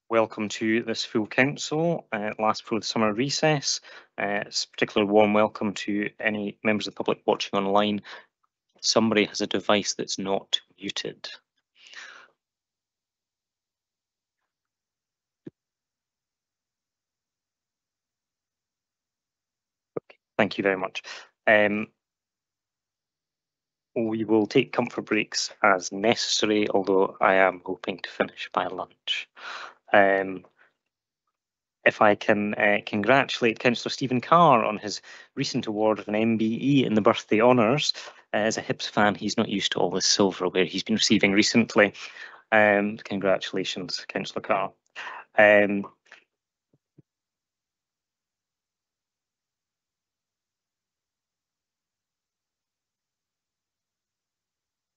Welcome to this full council, last before the summer recess. It's a particular warm welcome to any members of the public watching online. Somebody has a device that's not muted. Okay, thank you very much. We will take comfort breaks as necessary, although I am hoping to finish by lunch. If I can congratulate Councillor Stephen Carr on his recent award of an MBE in the birthday honours. As a Hibs fan, he's not used to all this silverware he's been receiving recently. Congratulations, Councillor Carr.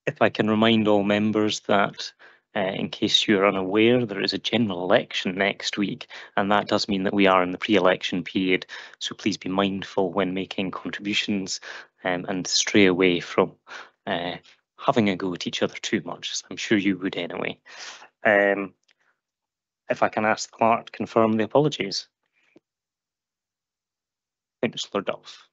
If I can remind all members that in case you're unaware, there is a general election next week, and that does mean that we are in the pre-election period, so please be mindful when making contributions and stray away from having a go at each other too much, as I'm sure you would anyway. If I can ask the clerk to confirm the apologies. Councillor Duff.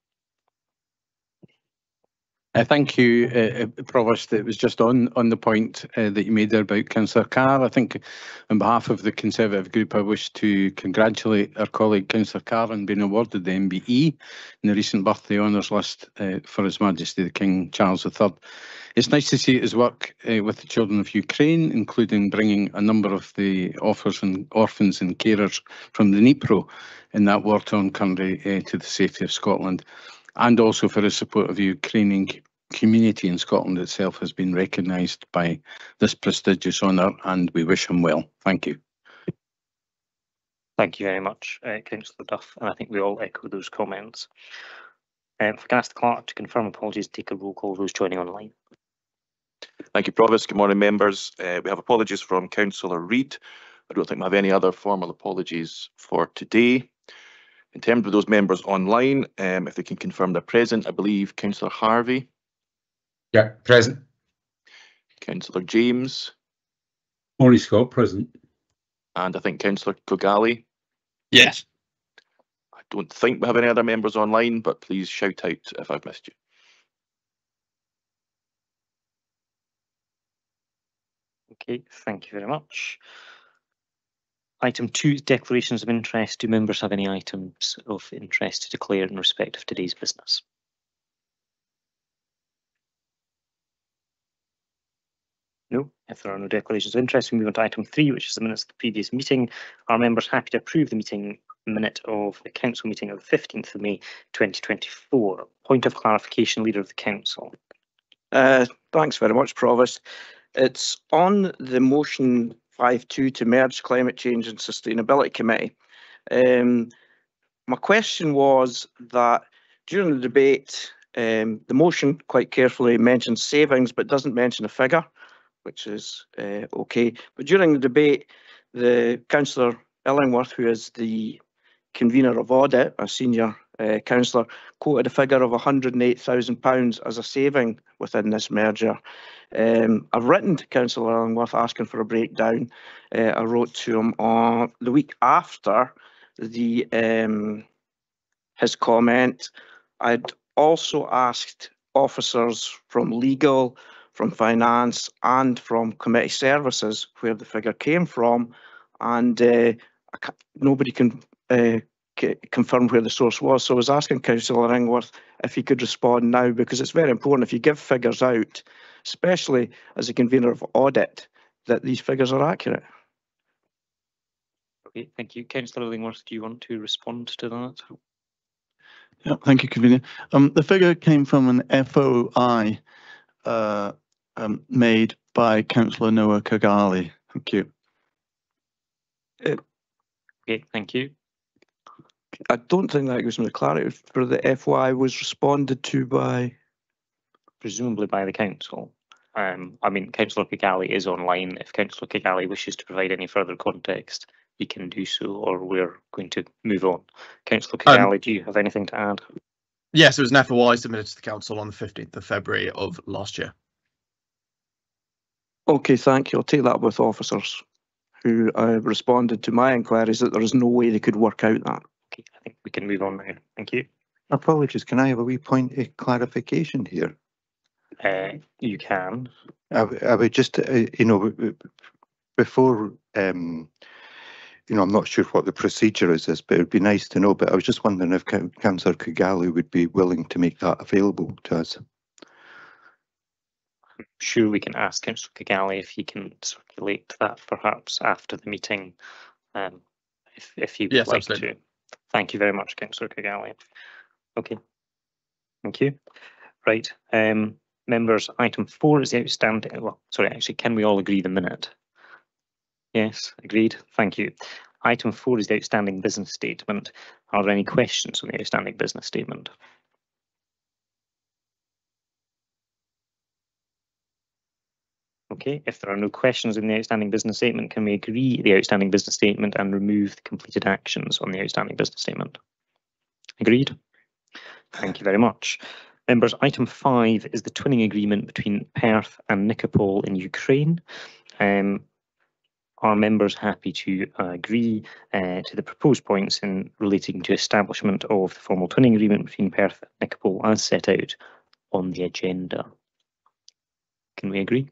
Thank you, Provost. It was just on the point that you made there about Councillor Carr. I think on behalf of the Conservative group, I wish to congratulate our colleague Councillor Carr on being awarded the MBE in the recent birthday honours list for His Majesty the King Charles III. It's nice to see his work with the children of Ukraine, including bringing a number of the orphans and carers from the Dnipro in that war-torn country to the safety of Scotland, and also for his support of the Ukrainian community in Scotland itself has been recognised by this prestigious honour, and we wish him well. Thank you. Thank you very much, Councillor Duff, and I think we all echo those comments. If I can ask the clerk to confirm apologies, take a roll call, those joining online. Thank you, Provost. Good morning, members. We have apologies from Councillor Reid. I don't think we have any other formal apologies for today. In terms of those members online, if they can confirm they're present, I believe Councillor Harvey. Yeah, present. Councillor James. Morning, Scott, present. And I think Councillor Kogali. Yes. I don't think we have any other members online, but please shout out if I've missed you. Okay, thank you very much. Item 2 is declarations of interest. Do members have any items of interest to declare in respect of today's business? No. If there are no declarations of interest, we move on to item 3, which is the minutes of the previous meeting. Are members happy to approve the meeting minute of the council meeting of the 15th of May 2024? Point of clarification, Leader of the Council. Thanks very much, Provost. It's on the motion 5.2 to merge Climate Change and Sustainability Committee. My question was that during the debate, the motion quite carefully mentions savings but doesn't mention a figure, which is okay. But during the debate, the Councillor Illingworth, who is the convener of audit, a senior councillor, quoted a figure of £108,000 as a saving within this merger. I've written to Councillor Illingworth asking for a breakdown. I wrote to him on the week after the his comment. I'd also asked officers from legal, from finance, and from committee services where the figure came from, and nobody can confirm where the source was. So I was asking Councillor Illingworth if he could respond now, because it's very important if you give figures out, especially as a convener of audit, that these figures are accurate. Okay, thank you. Councillor Illingworth, do you want to respond to that? Yeah, thank you, convener. The figure came from an FOI made by Councillor Noah Kogali. Thank you. Okay, thank you. I don't think that gives me the clarity for the FOI was responded to by... Presumably by the council. I mean, Councillor Kogali is online. If Councillor Kogali wishes to provide any further context, we can do so, or we're going to move on. Councillor Kogali, do you have anything to add? Yes, it was an FOI submitted to the council on the 15th of February of last year. Okay, thank you. I'll take that with officers who responded to my inquiries that there is no way they could work out that. Okay, I think we can move on now. Thank you. Apologies, can I have a wee point of clarification here? You can. I would just, before, I'm not sure what the procedure is, but it would be nice to know, but I was just wondering if Councillor Kigali would be willing to make that available to us. I'm sure we can ask Councillor Kigali if he can circulate that perhaps after the meeting, if he would Yes, like absolutely. to. Thank you very much, Councillor Kigali. Okay, thank you. Right, members, item 4 is the outstanding, well, sorry, actually, can we all agree the minute? Yes, agreed, thank you. Item 4 is the outstanding business statement. Are there any questions on the outstanding business statement? Okay, if there are no questions in the outstanding business statement, can we agree the outstanding business statement and remove the completed actions on the outstanding business statement? Agreed? Thank you very much. Members, item 5 is the twinning agreement between Perth and Nikopol in Ukraine. Are members happy to agree to the proposed points in relating to establishment of the formal twinning agreement between Perth and Nikopol as set out on the agenda? Can we agree?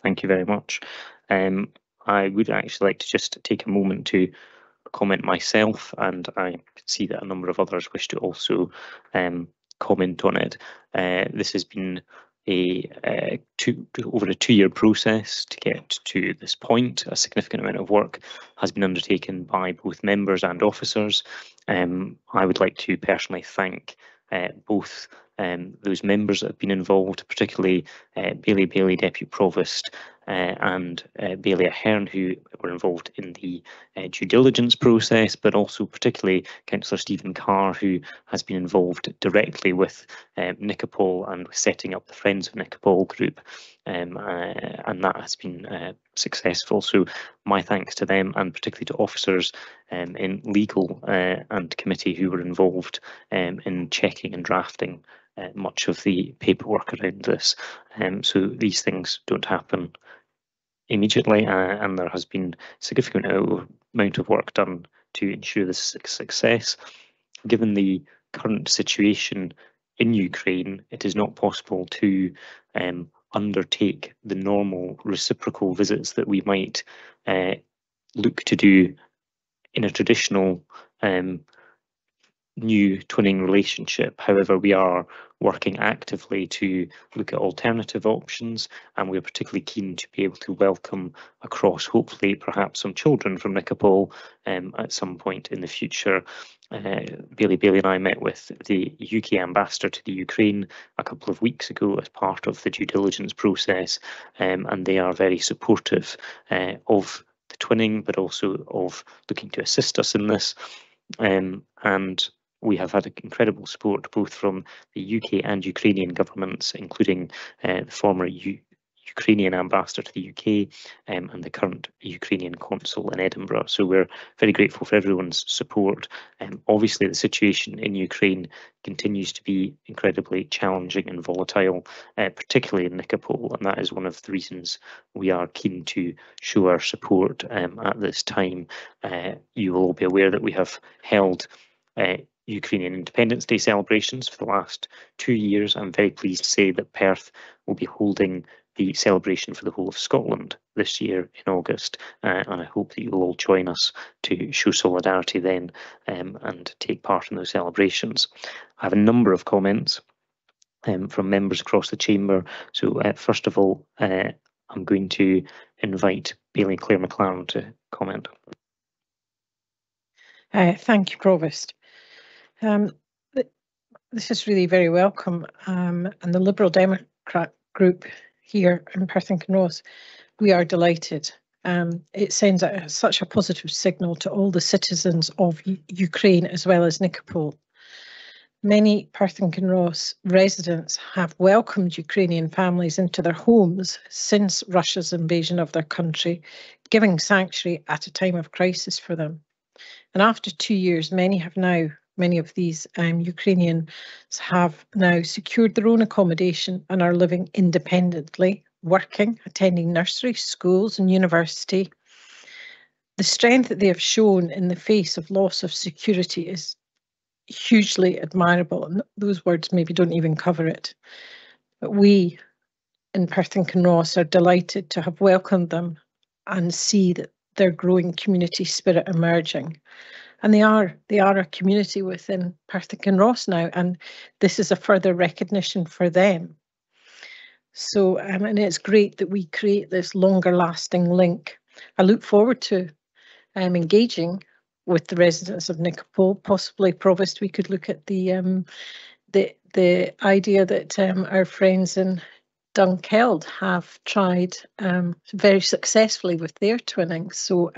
Thank you very much. I would actually like to just take a moment to comment myself, and I can see that a number of others wish to also comment on it. This has been over a 2-year process to get to this point. A significant amount of work has been undertaken by both members and officers. I would like to personally thank both those members that have been involved, particularly Bailey, Deputy Provost, and Bailey Ahern, who were involved in the due diligence process, but also particularly Councillor Stephen Carr, who has been involved directly with Nikopol and with setting up the Friends of Nikopol group, and that has been successful. So my thanks to them, and particularly to officers in legal and committee who were involved in checking and drafting much of the paperwork around this. So these things don't happen immediately, and there has been significant amount of work done to ensure this success. Given the current situation in Ukraine, it is not possible to undertake the normal reciprocal visits that we might look to do in a traditional new twinning relationship. However, we are working actively to look at alternative options, and we're particularly keen to be able to welcome across, hopefully, perhaps some children from Nikopol at some point in the future. Bailey and I met with the UK ambassador to the Ukraine a couple of weeks ago as part of the due diligence process, and they are very supportive of the twinning, but also of looking to assist us in this. And we have had incredible support both from the UK and Ukrainian governments, including the former Ukrainian ambassador to the UK and the current Ukrainian consul in Edinburgh. So we're very grateful for everyone's support. Obviously, the situation in Ukraine continues to be incredibly challenging and volatile, particularly in Nikopol, and that is one of the reasons we are keen to show our support at this time. You will all be aware that we have held Ukrainian Independence Day celebrations for the last 2 years. I'm very pleased to say that Perth will be holding the celebration for the whole of Scotland this year in August, and I hope that you will all join us to show solidarity then and take part in those celebrations. I have a number of comments from members across the chamber. So first of all, I'm going to invite Bailey Claire McLaren to comment. Thank you, Provost. This is really very welcome, and the Liberal Democrat group here in Perth Kinross, we are delighted. It sends such a positive signal to all the citizens of Ukraine as well as Nikopol. Many Perth Kinross residents have welcomed Ukrainian families into their homes since Russia's invasion of their country, giving sanctuary at a time of crisis for them. And after 2 years, many of these Ukrainians have now secured their own accommodation and are living independently, working, attending nursery, schools and university, The strength that they have shown in the face of loss of security is hugely admirable, and those words maybe don't even cover it. But we in Perth and Kinross are delighted to have welcomed them and see that their growing community spirit emerging. And they are a community within Perth and Kinross now, and this is a further recognition for them. So, and it's great that we create this longer lasting link. I look forward to engaging with the residents of Nichopol. Possibly, Provost, we could look at the idea that our friends in Dunkeld have tried very successfully with their twinning. So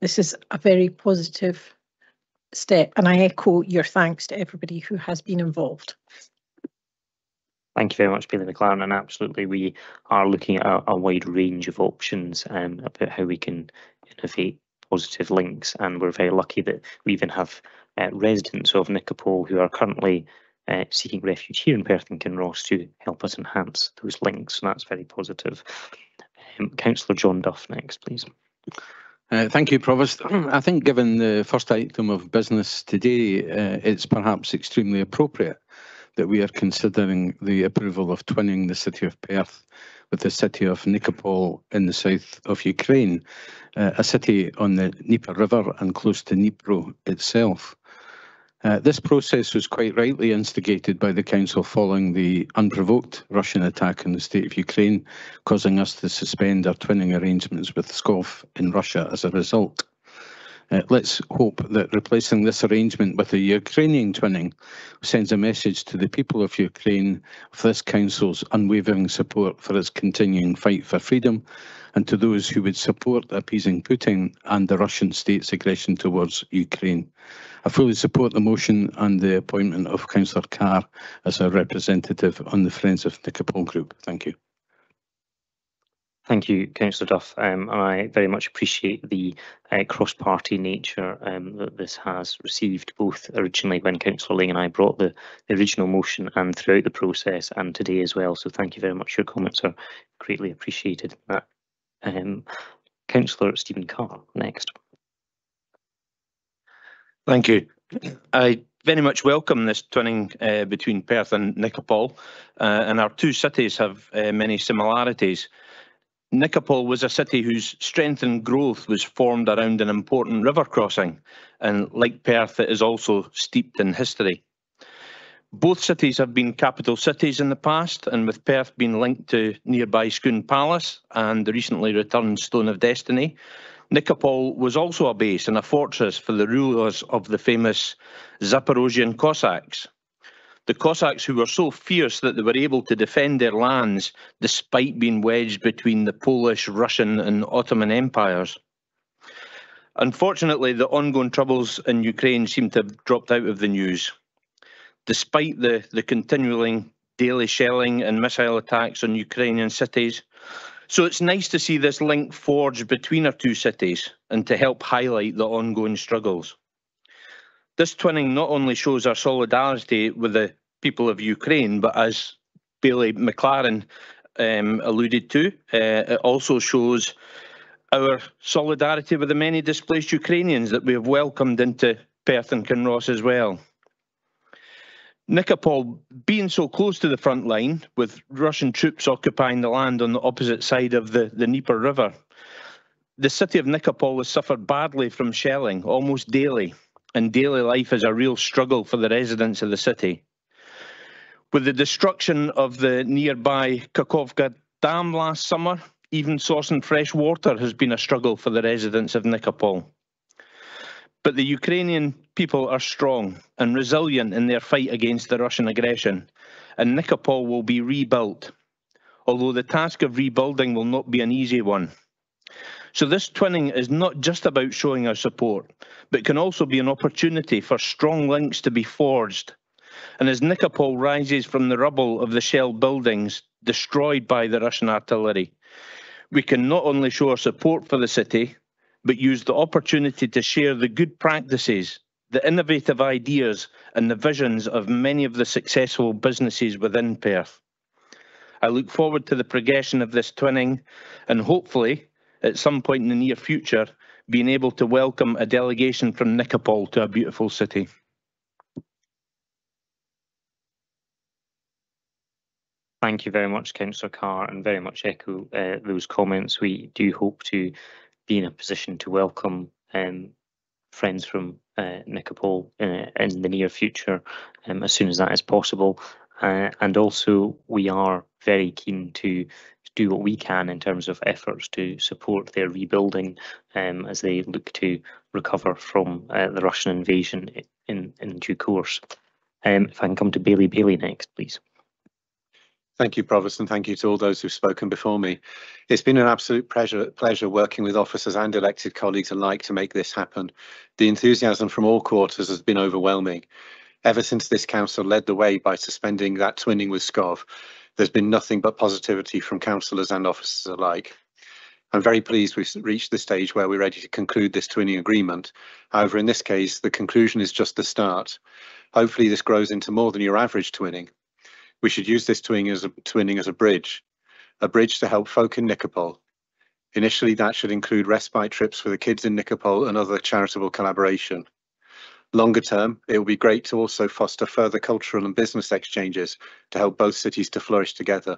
this is a very positive step, and I echo your thanks to everybody who has been involved. Thank you very much, Bailey McLaren, and absolutely we are looking at a wide range of options about how we can innovate positive links, and we're very lucky that we even have residents of Nichopol who are currently seeking refuge here in Perth and Kinross to help us enhance those links, and that's very positive. Councillor John Duff next, please. Thank you, Provost. I think given the first item of business today, it's perhaps extremely appropriate that we are considering the approval of twinning the city of Perth with the city of Nichopol in the south of Ukraine, a city on the Dnieper River and close to Dnipro itself. This process was quite rightly instigated by the Council following the unprovoked Russian attack on the state of Ukraine, causing us to suspend our twinning arrangements with Pskov in Russia as a result. Let's hope that replacing this arrangement with a Ukrainian twinning sends a message to the people of Ukraine of this Council's unwavering support for its continuing fight for freedom, and to those who would support appeasing Putin and the Russian state's aggression towards Ukraine. I fully support the motion and the appointment of Councillor Carr as a representative on the Friends of Nichopol group. Thank you. Thank you, Councillor Duff. I very much appreciate the cross-party nature that this has received, both originally when Councillor Ling and I brought the original motion and throughout the process, and today as well. So thank you very much. Your comments are greatly appreciated. Councillor Stephen Carr next. Thank you. I very much welcome this twinning between Perth and Nichopol, and our two cities have many similarities. Nichopol was a city whose strength and growth was formed around an important river crossing, and like Perth, it is also steeped in history. Both cities have been capital cities in the past, and with Perth being linked to nearby Scone Palace and the recently returned Stone of Destiny, Nichopol was also a base and a fortress for the rulers of the famous Zaporozhian Cossacks. The Cossacks who were so fierce that they were able to defend their lands despite being wedged between the Polish, Russian and Ottoman empires. Unfortunately, the ongoing troubles in Ukraine seem to have dropped out of the news. Despite the continuing daily shelling and missile attacks on Ukrainian cities. So it's nice to see this link forged between our two cities and to help highlight the ongoing struggles. This twinning not only shows our solidarity with the people of Ukraine, but as Bailey McLaren alluded to, it also shows our solidarity with the many displaced Ukrainians that we have welcomed into Perth and Kinross as well. Nichopol being so close to the front line, with Russian troops occupying the land on the opposite side of the Dnieper River, the city of Nichopol has suffered badly from shelling almost daily, and daily life is a real struggle for the residents of the city. With the destruction of the nearby Kakhovka Dam last summer, even sourcing fresh water has been a struggle for the residents of Nichopol. But the Ukrainian people are strong and resilient in their fight against the Russian aggression, and Nichopol will be rebuilt, although the task of rebuilding will not be an easy one. So this twinning is not just about showing our support, but can also be an opportunity for strong links to be forged. And as Nichopol rises from the rubble of the shelled buildings destroyed by the Russian artillery, we can not only show our support for the city, but use the opportunity to share the good practices, the innovative ideas and the visions of many of the successful businesses within Perth. I look forward to the progression of this twinning and hopefully, at some point in the near future, being able to welcome a delegation from Nikopol to a beautiful city. Thank you very much, Councillor Carr, and very much echo those comments. We do hope to be in a position to welcome friends from Nikopol in the near future, as soon as that is possible. And also, we are very keen to do what we can in terms of efforts to support their rebuilding as they look to recover from the Russian invasion in due course. If I can come to Bailey next, please. Thank you, Provost, and thank you to all those who've spoken before me. It's been an absolute pleasure working with officers and elected colleagues alike to make this happen. The enthusiasm from all quarters has been overwhelming. Ever since this council led the way by suspending that twinning with SCOV, there's been nothing but positivity from councillors and officers alike. I'm very pleased we've reached the stage where we're ready to conclude this twinning agreement. However, in this case, the conclusion is just the start. Hopefully this grows into more than your average twinning. We should use this twinning as a bridge to help folk in Nikopol. Initially, that should include respite trips for the kids in Nikopol and other charitable collaboration. Longer term, it will be great to also foster further cultural and business exchanges to help both cities to flourish together.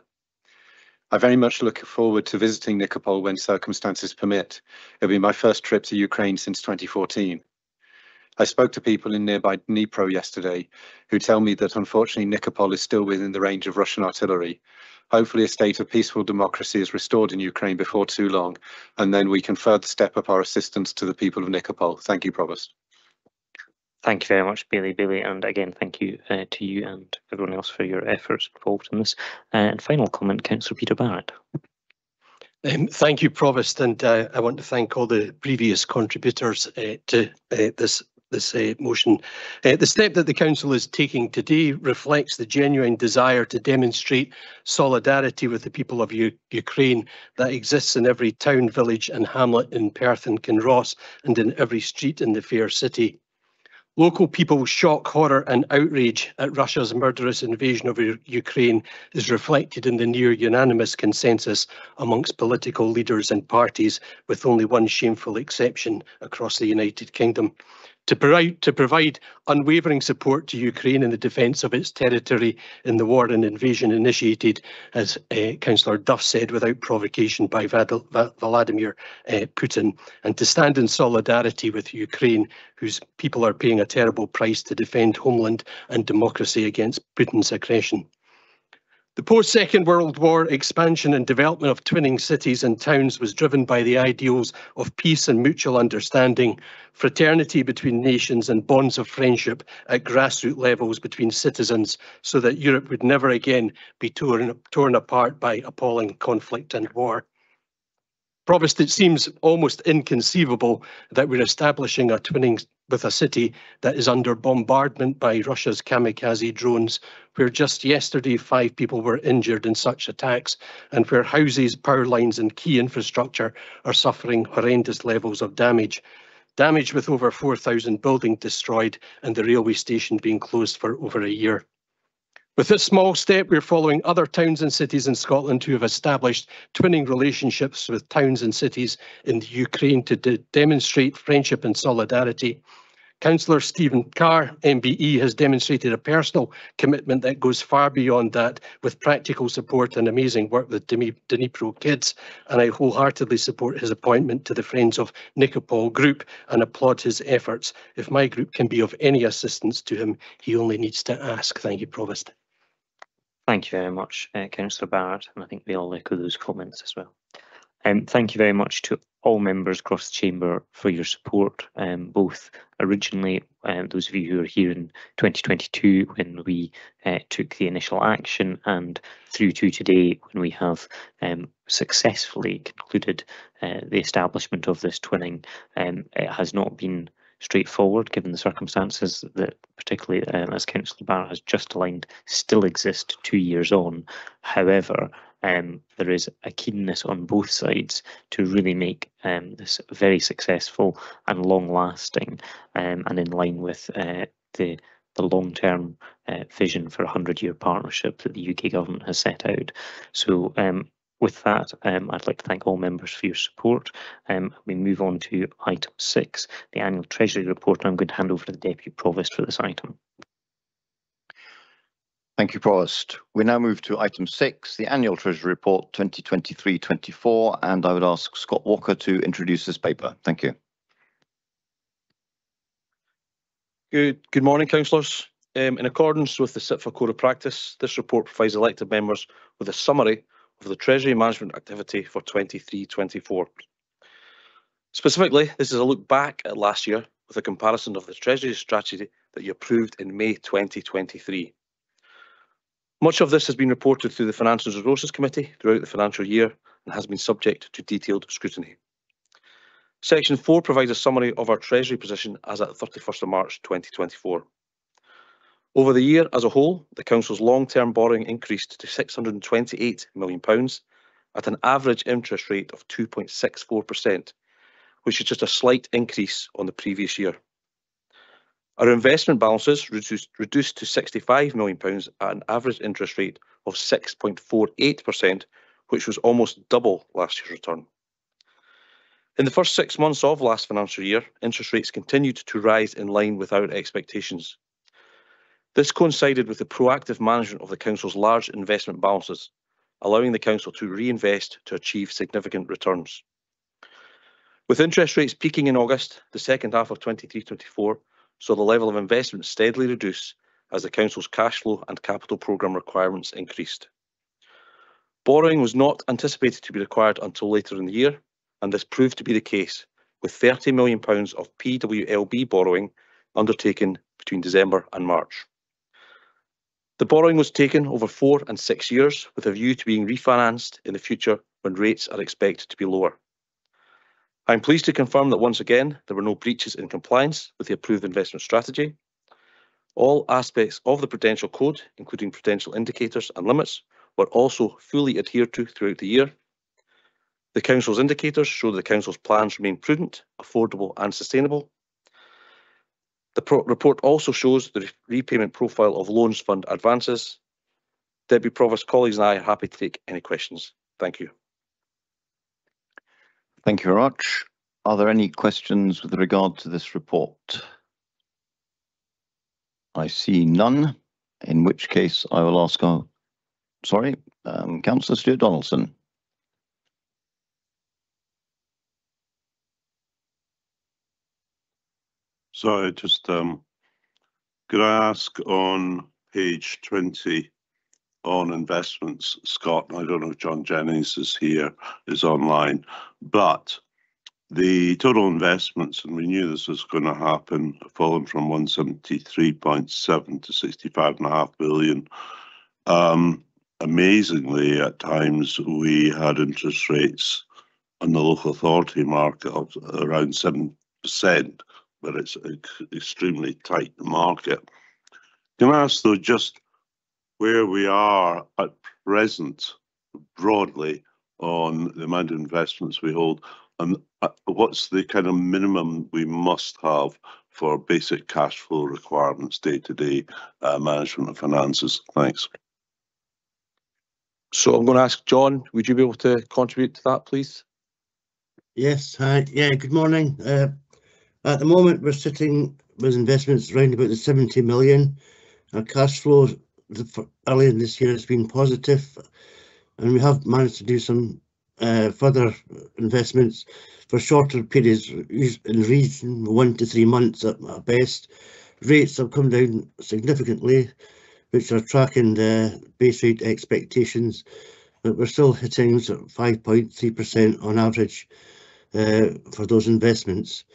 I very much look forward to visiting Nikopol when circumstances permit. It'll be my first trip to Ukraine since 2014. I spoke to people in nearby Dnipro yesterday who tell me that unfortunately Nikopol is still within the range of Russian artillery. Hopefully a state of peaceful democracy is restored in Ukraine before too long, and then we can further step up our assistance to the people of Nikopol. Thank you, Provost. Thank you very much, Bailey, and again, thank you to you and everyone else for your efforts involved in this. And final comment, Councillor Peter Barrett. Thank you, Provost, and I want to thank all the previous contributors to this motion. The step that the Council is taking today reflects the genuine desire to demonstrate solidarity with the people of Ukraine that exists in every town, village and hamlet in Perth and Kinross and in every street in the fair city. Local people's shock, horror and outrage at Russia's murderous invasion of Ukraine is reflected in the near unanimous consensus amongst political leaders and parties, with only one shameful exception across the United Kingdom. To provide unwavering support to Ukraine in the defence of its territory in the war and invasion initiated, as Councillor Duff said, without provocation by Vladimir Putin, and to stand in solidarity with Ukraine, whose people are paying a terrible price to defend homeland and democracy against Putin's aggression. The post-Second World War expansion and development of twinning cities and towns was driven by the ideals of peace and mutual understanding, fraternity between nations and bonds of friendship at grassroots levels between citizens, so that Europe would never again be torn apart by appalling conflict and war. Provost, it seems almost inconceivable that we're establishing a twinning with a city that is under bombardment by Russia's kamikaze drones, where just yesterday 5 people were injured in such attacks, and where houses, power lines and key infrastructure are suffering horrendous levels of damage. Damage with over 4,000 buildings destroyed and the railway station being closed for over a year. With this small step, we're following other towns and cities in Scotland who have established twinning relationships with towns and cities in the Ukraine to demonstrate friendship and solidarity. Councillor Stephen Carr, MBE, has demonstrated a personal commitment that goes far beyond that, with practical support and amazing work with Dnipro kids, and I wholeheartedly support his appointment to the Friends of Nikopol group and applaud his efforts. If my group can be of any assistance to him, he only needs to ask. Thank you, Provost. Thank you very much, Councillor Barrett, and I think we all echo those comments as well. Thank you very much to all members across the chamber for your support, both originally, those of you who are here in 2022 when we took the initial action, and through to today when we have successfully concluded the establishment of this twinning. It has not been straightforward given the circumstances that, particularly as Councillor Barrett has just aligned, still exist 2 years on. However, there is a keenness on both sides to really make this very successful and long-lasting, and in line with the long-term vision for a 100-year partnership that the UK government has set out. So With that, I'd like to thank all members for your support. We move on to item 6, the annual Treasury report, and I'm going to hand over to the Deputy Provost for this item. Thank you, Provost. We now move to item 6, the annual Treasury report 2023-24, and I would ask Scott Walker to introduce this paper. Thank you. Good morning, councillors. In accordance with the SITFA Code of Practice, this report provides elected members with a summary of the Treasury management activity for 23-24. Specifically, this is a look back at last year with a comparison of the Treasury strategy that you approved in May 2023. Much of this has been reported through the Finance and Resources Committee throughout the financial year and has been subject to detailed scrutiny. Section 4 provides a summary of our Treasury position as at 31st of March 2024. Over the year as a whole, the Council's long-term borrowing increased to £628 million at an average interest rate of 2.64%, which is just a slight increase on the previous year. Our investment balances reduced to £65 million at an average interest rate of 6.48%, which was almost double last year's return. In the first 6 months of last financial year, interest rates continued to rise in line with our expectations. This coincided with the proactive management of the Council's large investment balances, allowing the Council to reinvest to achieve significant returns. With interest rates peaking in August, the second half of 23-24 saw the level of investment steadily reduce as the Council's cash flow and capital programme requirements increased. Borrowing was not anticipated to be required until later in the year, and this proved to be the case, with £30 million of PWLB borrowing undertaken between December and March. The borrowing was taken over 4 and 6 years with a view to being refinanced in the future when rates are expected to be lower. I am pleased to confirm that once again there were no breaches in compliance with the approved investment strategy. All aspects of the Prudential Code, including prudential indicators and limits, were also fully adhered to throughout the year. The Council's indicators show that the Council's plans remain prudent, affordable and sustainable. The report also shows the repayment profile of loans fund advances. Deputy Provost, colleagues and I are happy to take any questions. Thank you. Thank you very much. Are there any questions with regard to this report? I see none, in which case I will ask our, Councillor Stuart Donaldson. Sorry, just could I ask on page 20 on investments, Scott, I don't know if John Jennings is online, but the total investments, and we knew this was going to happen, fallen from 173.7 to 65.5 billion. Amazingly, at times we had interest rates on the local authority market of around 7%, but it's an extremely tight market. Can I ask though, just where we are at present, broadly, on the amount of investments we hold, and what's the kind of minimum we must have for basic cash flow requirements, day-to-day management of finances? Thanks. So I'm going to ask John, would you be able to contribute to that, please? Yes, hi. Yeah, good morning. At the moment, we're sitting with investments around about the 70 million. Our cash flow earlier in this year has been positive, and we have managed to do some further investments for shorter periods, in region 1 to 3 months at best. Rates have come down significantly, which are tracking the base rate expectations, but we're still hitting 5.3% on average for those investments.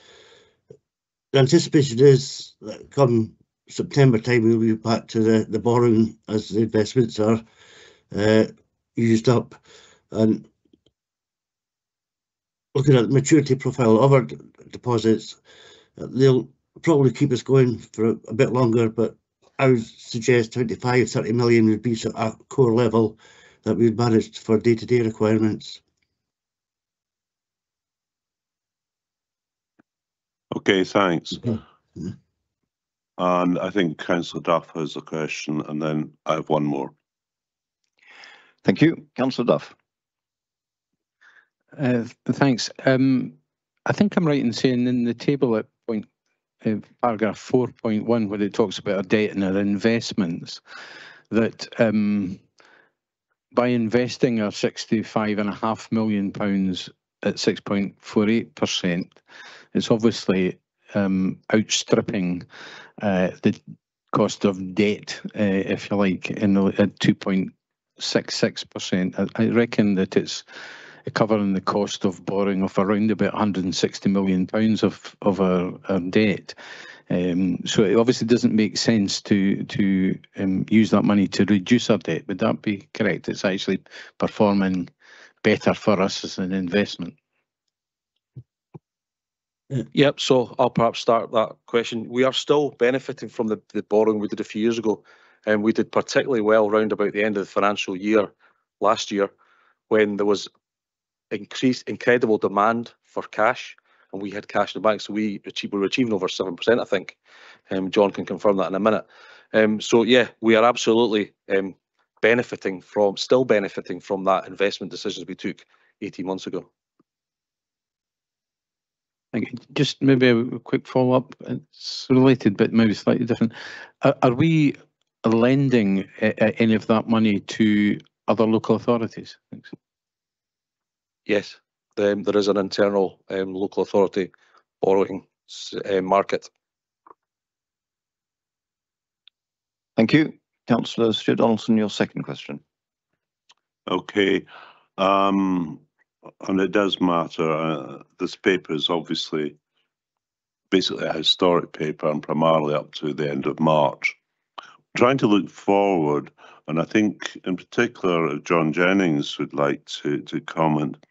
The anticipation is that come September time we'll be back to the borrowing as the investments are used up. And looking at the maturity profile of our deposits, they'll probably keep us going for a bit longer, but I would suggest 25-30 million would be a core level that we've managed for day-to-day requirements. Okay, thanks. And I think Councillor Duff has a question, and then I have one more. Thank you. Councillor Duff. Thanks. I think I'm right in saying in the table at paragraph 4.1, where it talks about our debt and our investments, that by investing our £65.5 million at 6.48%, it's obviously outstripping the cost of debt, if you like, at 2.66%. I reckon that it's covering the cost of borrowing of around about £160 million of our debt. So it obviously doesn't make sense to use that money to reduce our debt. Would that be correct? It's actually performing better for us as an investment. Yep, so I'll perhaps start that question. We are still benefiting from the borrowing we did a few years ago, and we did particularly well round about the end of the financial year last year, when there was incredible demand for cash, and we had cash in the bank, so we were achieving over 7%, I think. John can confirm that in a minute. So yeah, we are absolutely still benefiting from that investment decisions we took 18 months ago. Thank you. Just maybe a quick follow-up. It's related, but maybe slightly different. Are we lending any of that money to other local authorities? Thanks. Yes, there is an internal local authority borrowing market. Thank you. Councillor Stuart Donaldson, your second question. Okay. And it does matter. This paper is obviously basically a historic paper and primarily up to the end of March. Trying to look forward, and I think in particular John Jennings would like to comment,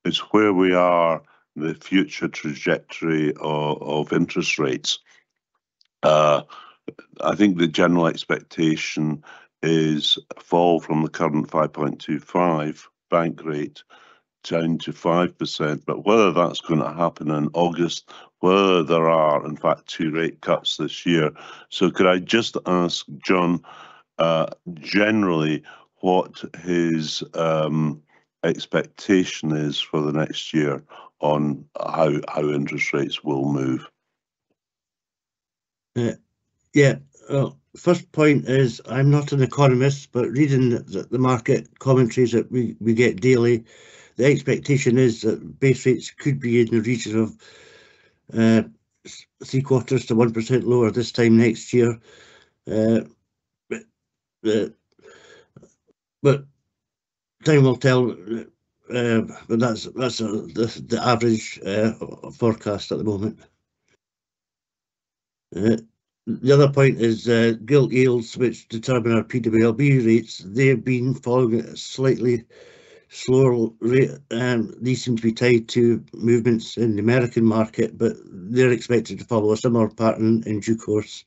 is where we are, the future trajectory of interest rates. I think the general expectation is a fall from the current 5.25 bank rate down to 5%, but whether that's going to happen in August, whether there are in fact 2 rate cuts this year. So could I just ask John generally what his expectation is for the next year on how interest rates will move? Yeah, first point is I'm not an economist, but reading the market commentaries that we get daily, the expectation is that base rates could be in the region of 0.75% to 1% lower this time next year. But time will tell. But that's the average forecast at the moment. The other point is gilt yields, which determine our PWLB rates. They've been following at a slightly slower rate, and these seem to be tied to movements in the American market, but they're expected to follow a similar pattern in due course.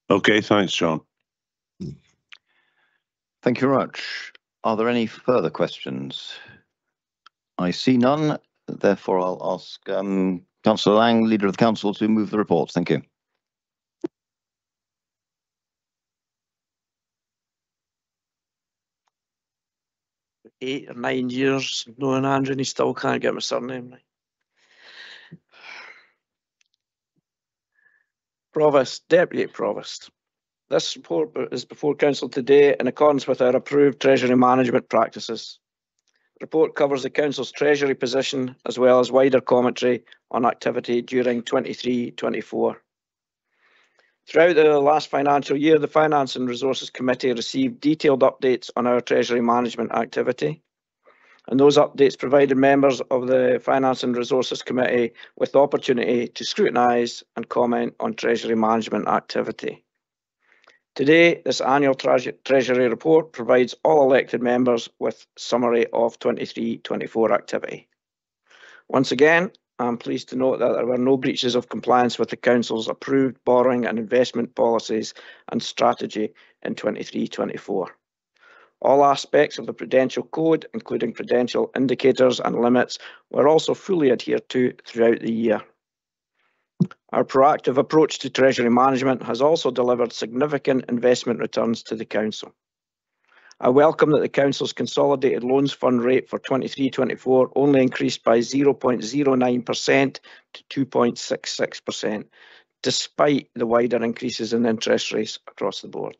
Okay, thanks, John. Thank you very much. Are there any further questions? I see none. Therefore, I'll ask Councillor Lang, Leader of the Council, to move the report. Thank you. 8 or 9 years knowing Andrew, and he still can't get my surname right. Provost, Deputy Provost. This report is before Council today in accordance with our approved Treasury management practices. The report covers the Council's Treasury position as well as wider commentary on activity during 23-24. Throughout the last financial year, the Finance and Resources Committee received detailed updates on our Treasury management activity, and those updates provided members of the Finance and Resources Committee with the opportunity to scrutinise and comment on Treasury management activity. Today, this annual Treasury report provides all elected members with a summary of 23-24 activity. Once again, I'm pleased to note that there were no breaches of compliance with the Council's approved borrowing and investment policies and strategy in 23-24. All aspects of the Prudential Code, including prudential indicators and limits, were also fully adhered to throughout the year. Our proactive approach to Treasury management has also delivered significant investment returns to the Council. I welcome that the Council's consolidated loans fund rate for 23-24 only increased by 0.09% to 2.66%, despite the wider increases in interest rates across the board.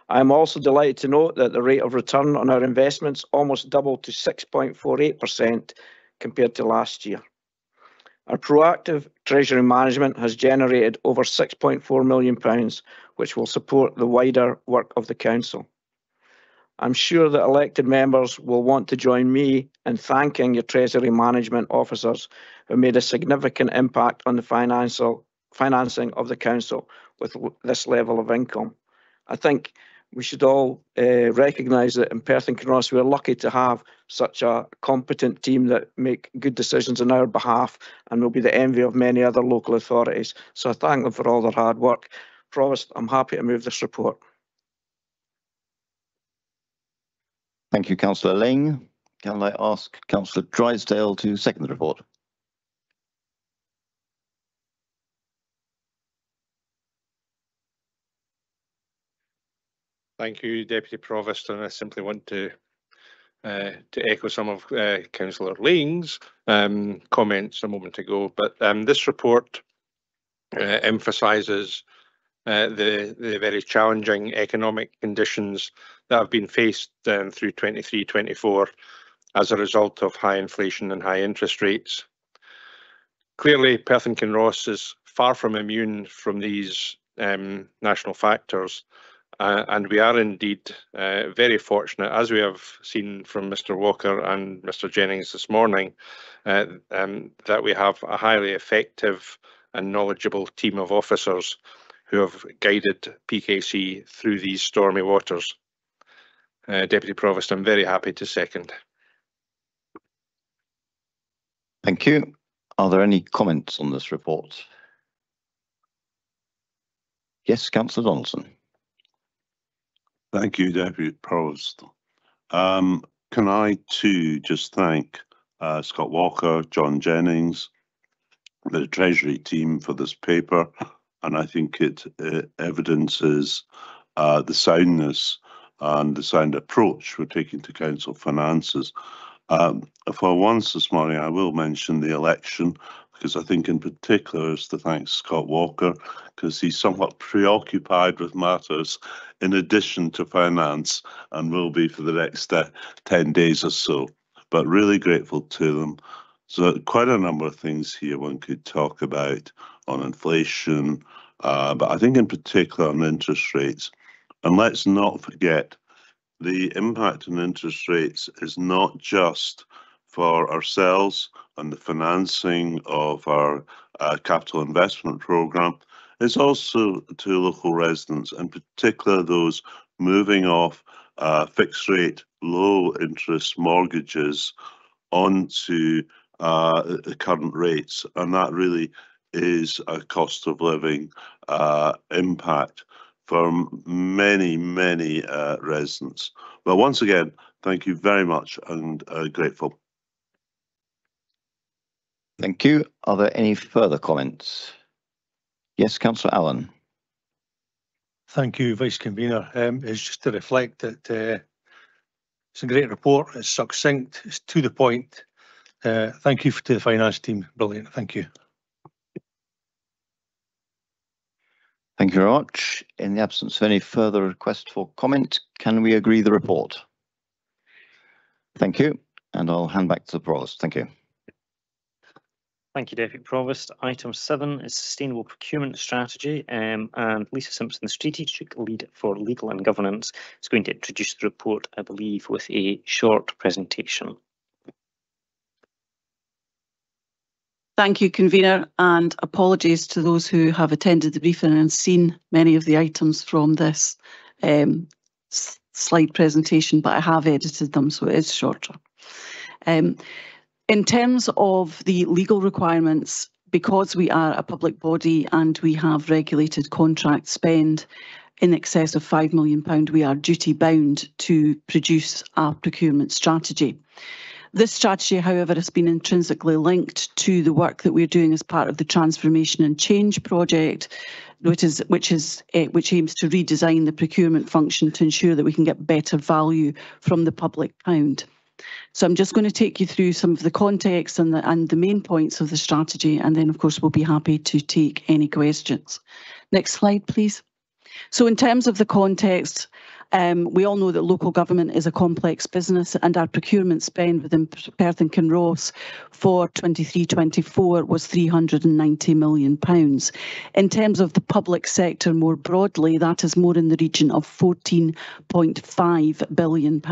I am also delighted to note that the rate of return on our investments almost doubled to 6.48% compared to last year. Our proactive treasury management has generated over £6.4 million, which will support the wider work of the Council. I'm sure that elected members will want to join me in thanking your Treasury management officers who made a significant impact on the financing of the Council with this level of income. I think we should all recognise that in Perth Kinross we're lucky to have such a competent team that make good decisions on our behalf and will be the envy of many other local authorities. So I thank them for all their hard work. Provost, I'm happy to move this report. Thank you, Councillor Ling. Can I ask Councillor Drysdale to second the report? Thank you, Deputy Provost, and I simply want to echo some of Councillor Ling's comments a moment ago. But this report emphasises the very challenging economic conditions that have been faced through 23-24 as a result of high inflation and high interest rates. Clearly, Perth Kinross is far from immune from these national factors. And we are indeed very fortunate, as we have seen from Mr Walker and Mr Jennings this morning, that we have a highly effective and knowledgeable team of officers who have guided PKC through these stormy waters. Deputy Provost, I'm very happy to second. Thank you. Are there any comments on this report? Yes, Councillor Donaldson. Thank you, Deputy Provost. Can I too just thank Scott Walker, John Jennings, the Treasury team for this paper, and I think it evidences the soundness and the sound approach we're taking to council finances. For once this morning, I will mention the election, because I think in particular is to thank Scott Walker, because he's somewhat preoccupied with matters in addition to finance, and will be for the next 10 days or so. But really grateful to them. So quite a number of things here one could talk about on inflation, but I think in particular on interest rates. And let's not forget, the impact on interest rates is not just for ourselves and the financing of our capital investment programme. It's also to local residents, in particular those moving off fixed rate, low interest mortgages onto current rates. And that really is a cost of living impact for many, many residents. But once again, thank you very much, and grateful. Thank you. Are there any further comments? Yes, Councillor Allen. Thank you, Vice Convener. It's just to reflect that it's a great report. It's succinct. It's to the point. Thank you to the finance team. Brilliant. Thank you. Thank you very much. In the absence of any further request for comment, can we agree the report? Thank you. And I'll hand back to the Provost. Thank you. Thank you, Deputy Provost. Item 7 is Sustainable Procurement Strategy, and Lisa Simpson, the Strategic Lead for Legal and Governance, is going to introduce the report, I believe, with a short presentation. Thank you, Convener, and apologies to those who have attended the briefing and seen many of the items from this slide presentation, but I have edited them, so it is shorter. In terms of the legal requirements, because we are a public body and we have regulated contract spend in excess of £5 million, we are duty bound to produce a procurement strategy. This strategy, however, has been intrinsically linked to the work that we're doing as part of the Transformation and Change project which aims to redesign the procurement function to ensure that we can get better value from the public pound. So I'm just going to take you through some of the context and the main points of the strategy, and then of course we'll be happy to take any questions. Next slide, please. So in terms of the context, we all know that local government is a complex business, and our procurement spend within Perth and Kinross for 23-24 was £390 million. In terms of the public sector more broadly, that is more in the region of £14.5 billion.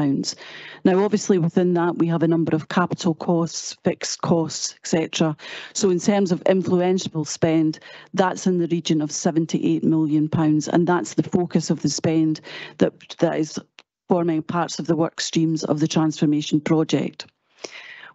Now, obviously within that we have a number of capital costs, fixed costs, etc. So in terms of influential spend, that's in the region of £78 million, and that's the focus of the spend that is forming parts of the work streams of the transformation project.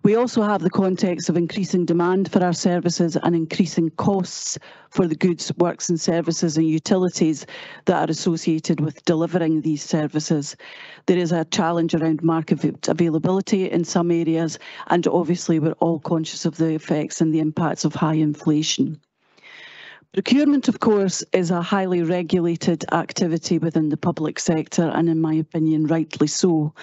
We also have the context of increasing demand for our services and increasing costs for the goods, works and services and utilities that are associated with delivering these services. There is a challenge around market availability in some areas, and obviously we're all conscious of the effects and the impacts of high inflation. Procurement, of course, is a highly regulated activity within the public sector, and in my opinion, rightly so.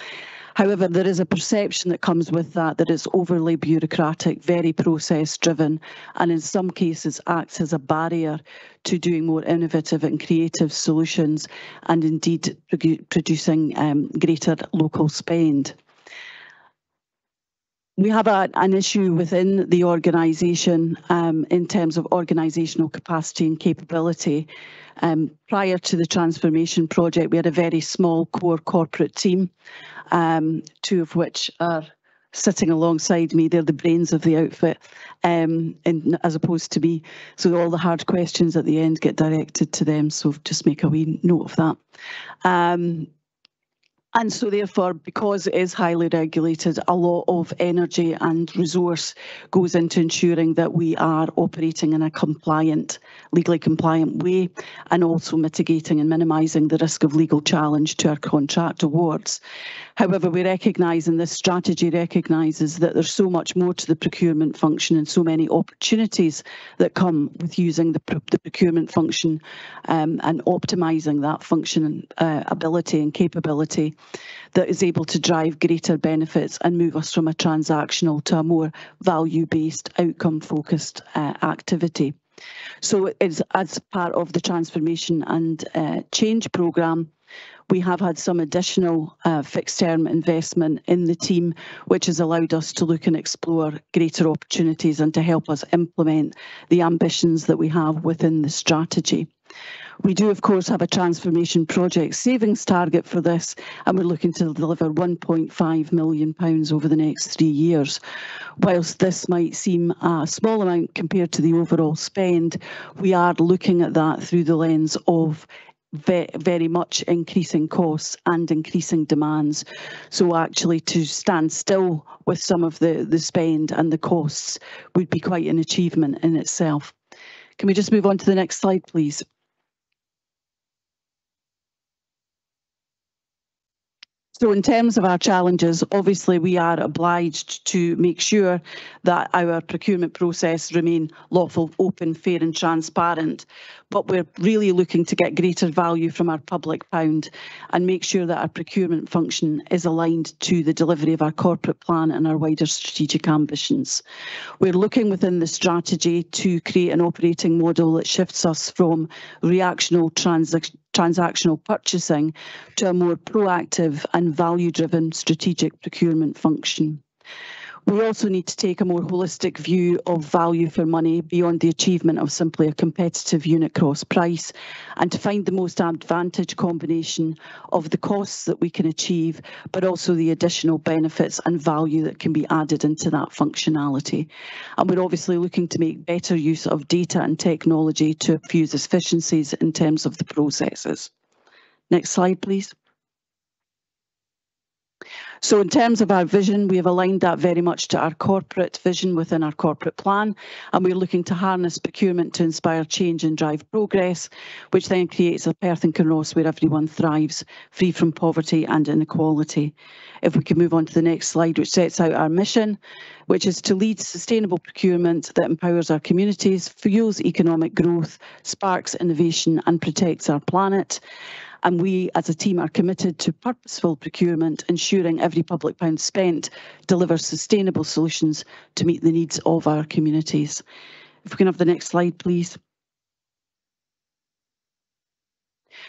However, there is a perception that comes with that it's overly bureaucratic, very process-driven, and in some cases acts as a barrier to doing more innovative and creative solutions, and indeed producing greater local spend. We have an issue within the organisation in terms of organisational capacity and capability. Prior to the transformation project, we had a very small core corporate team, two of which are sitting alongside me. They're the brains of the outfit, as opposed to me. So all the hard questions at the end get directed to them. So just make a wee note of that. And so therefore, because it is highly regulated, a lot of energy and resource goes into ensuring that we are operating in a legally compliant way, and also mitigating and minimising the risk of legal challenge to our contract awards. However, we recognise, and this strategy recognises, that there's so much more to the procurement function and so many opportunities that come with using the procurement function and optimising that function ability and capability, that is able to drive greater benefits and move us from a transactional to a more value-based, outcome-focused activity. So it's as part of the transformation and change programme, we have had some additional fixed-term investment in the team, which has allowed us to look and explore greater opportunities and to help us implement the ambitions that we have within the strategy. We do, of course, have a transformation project savings target for this, and we're looking to deliver £1.5 million over the next 3 years. Whilst this might seem a small amount compared to the overall spend, we are looking at that through the lens of very much increasing costs and increasing demands. So actually to stand still with some of the spend and the costs would be quite an achievement in itself. Can we just move on to the next slide, please? So in terms of our challenges, obviously we are obliged to make sure that our procurement process remain lawful, open, fair and transparent, but we're really looking to get greater value from our public pound and make sure that our procurement function is aligned to the delivery of our corporate plan and our wider strategic ambitions. We're looking within the strategy to create an operating model that shifts us from reactional transactional purchasing to a more proactive and value-driven strategic procurement function. We also need to take a more holistic view of value for money beyond the achievement of simply a competitive unit cost price, and to find the most advantage combination of the costs that we can achieve, but also the additional benefits and value that can be added into that functionality. And we're obviously looking to make better use of data and technology to infuse efficiencies in terms of the processes. Next slide, please. So in terms of our vision, we have aligned that very much to our corporate vision within our corporate plan, and we're looking to harness procurement to inspire change and drive progress, which then creates a Perth and Kinross where everyone thrives, free from poverty and inequality. If we can move on to the next slide, which sets out our mission, which is to lead sustainable procurement that empowers our communities, fuels economic growth, sparks innovation and protects our planet. And we, as a team, are committed to purposeful procurement, ensuring every public pound spent delivers sustainable solutions to meet the needs of our communities. If we can have the next slide, please.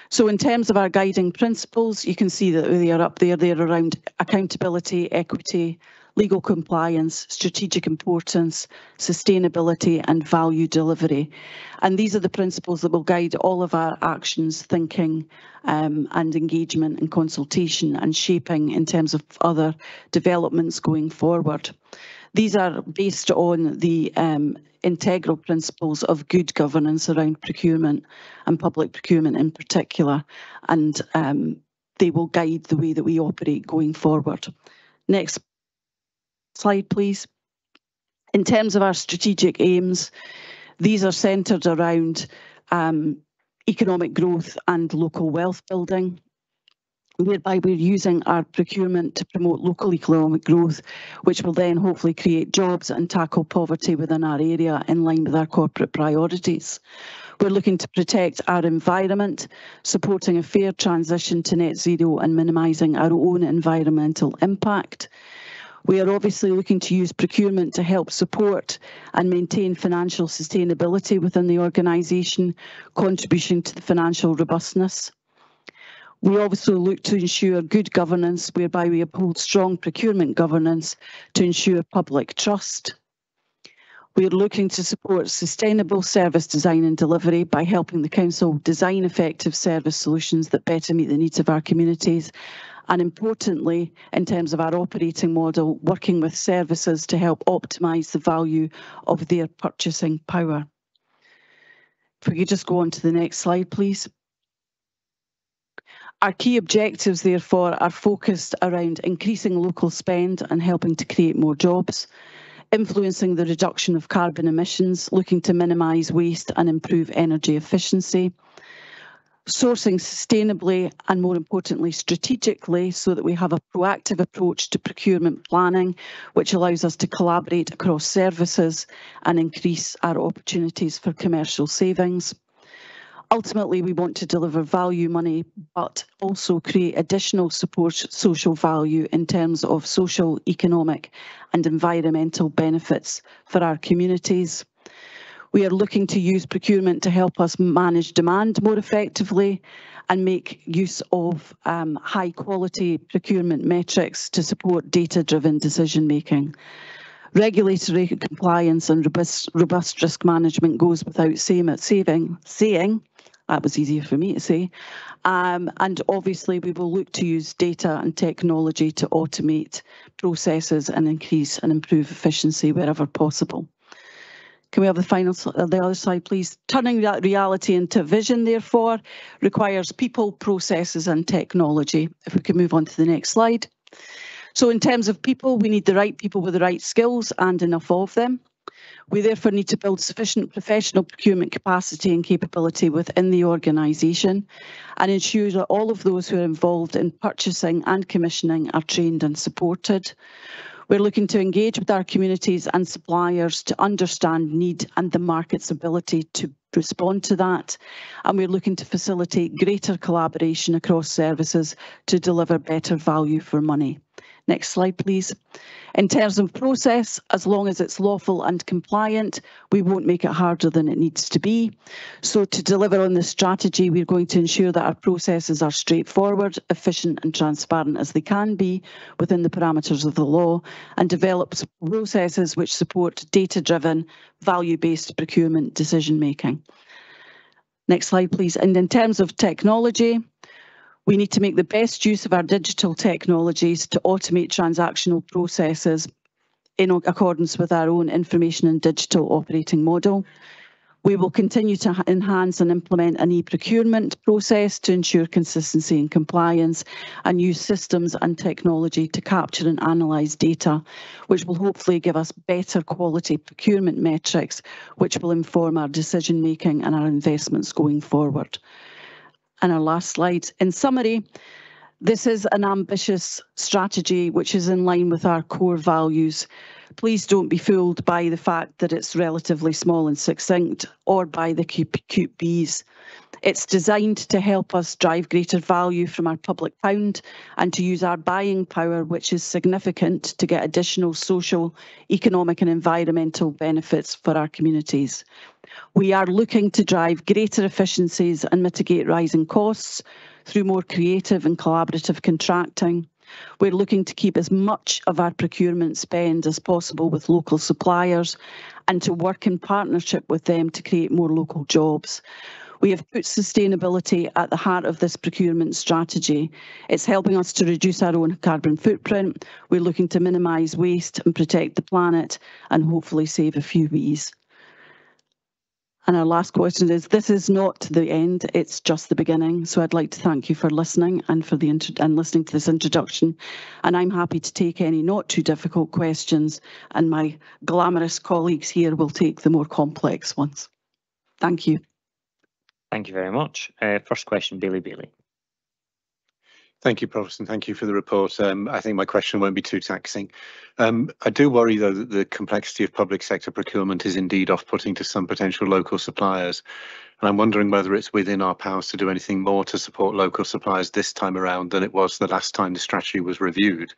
So in terms of our guiding principles, you can see that they are up there. They're around accountability, equity, legal compliance, strategic importance, sustainability and value delivery. And these are the principles that will guide all of our actions, thinking and engagement and consultation and shaping in terms of other developments going forward. These are based on the integral principles of good governance around procurement and public procurement in particular, and they will guide the way that we operate going forward. Next slide, please. In terms of our strategic aims, these are centred around economic growth and local wealth building, whereby we're using our procurement to promote local economic growth, which will then hopefully create jobs and tackle poverty within our area in line with our corporate priorities. We're looking to protect our environment, supporting a fair transition to net zero and minimising our own environmental impact. We are obviously looking to use procurement to help support and maintain financial sustainability within the organisation, contributing to the financial robustness. We also look to ensure good governance, whereby we uphold strong procurement governance to ensure public trust. We are looking to support sustainable service design and delivery by helping the Council design effective service solutions that better meet the needs of our communities. And importantly, in terms of our operating model, working with services to help optimise the value of their purchasing power. If we could just go on to the next slide, please. Our key objectives, therefore, are focused around increasing local spend and helping to create more jobs, influencing the reduction of carbon emissions, looking to minimise waste and improve energy efficiency, sourcing sustainably and, more importantly, strategically, so that we have a proactive approach to procurement planning, which allows us to collaborate across services and increase our opportunities for commercial savings. Ultimately, we want to deliver value money, but also create additional support social value in terms of social, economic and environmental benefits for our communities. We are looking to use procurement to help us manage demand more effectively and make use of high quality procurement metrics to support data-driven decision making. Regulatory compliance and robust risk management goes without saying. That was easier for me to say. And obviously we will look to use data and technology to automate processes and increase and improve efficiency wherever possible. Can we have the other slide, please? Turning that reality into vision, therefore, requires people, processes and technology. If we could move on to the next slide. So in terms of people, we need the right people with the right skills and enough of them. We therefore need to build sufficient professional procurement capacity and capability within the organisation and ensure that all of those who are involved in purchasing and commissioning are trained and supported. We're looking to engage with our communities and suppliers to understand need and the market's ability to respond to that. And we're looking to facilitate greater collaboration across services to deliver better value for money. Next slide, please. In terms of process, as long as it's lawful and compliant, we won't make it harder than it needs to be. So to deliver on this strategy, we're going to ensure that our processes are straightforward, efficient and transparent as they can be within the parameters of the law, and develop processes which support data-driven, value-based procurement decision-making. Next slide, please. And in terms of technology, we need to make the best use of our digital technologies to automate transactional processes in accordance with our own information and digital operating model. We will continue to enhance and implement an e-procurement process to ensure consistency and compliance, and use systems and technology to capture and analyse data, which will hopefully give us better quality procurement metrics, which will inform our decision making and our investments going forward. And our last slide. In summary, this is an ambitious strategy which is in line with our core values. Please don't be fooled by the fact that it's relatively small and succinct, or by the cute bees. It's designed to help us drive greater value from our public pound and to use our buying power, which is significant, to get additional social, economic and environmental benefits for our communities. We are looking to drive greater efficiencies and mitigate rising costs through more creative and collaborative contracting. We're looking to keep as much of our procurement spend as possible with local suppliers and to work in partnership with them to create more local jobs. We have put sustainability at the heart of this procurement strategy. It's helping us to reduce our own carbon footprint. We're looking to minimise waste and protect the planet and hopefully save a few bees. And our last question is, this is not the end, it's just the beginning. So I'd like to thank you for listening and for listening to this introduction. And I'm happy to take any not too difficult questions, and my glamorous colleagues here will take the more complex ones. Thank you. Thank you very much. First question, Bailey. Thank you, Provost, and thank you for the report. I think my question won't be too taxing. I do worry, though, that the complexity of public sector procurement is indeed off-putting to some potential local suppliers. And I'm wondering whether it's within our powers to do anything more to support local suppliers this time around than it was the last time the strategy was reviewed.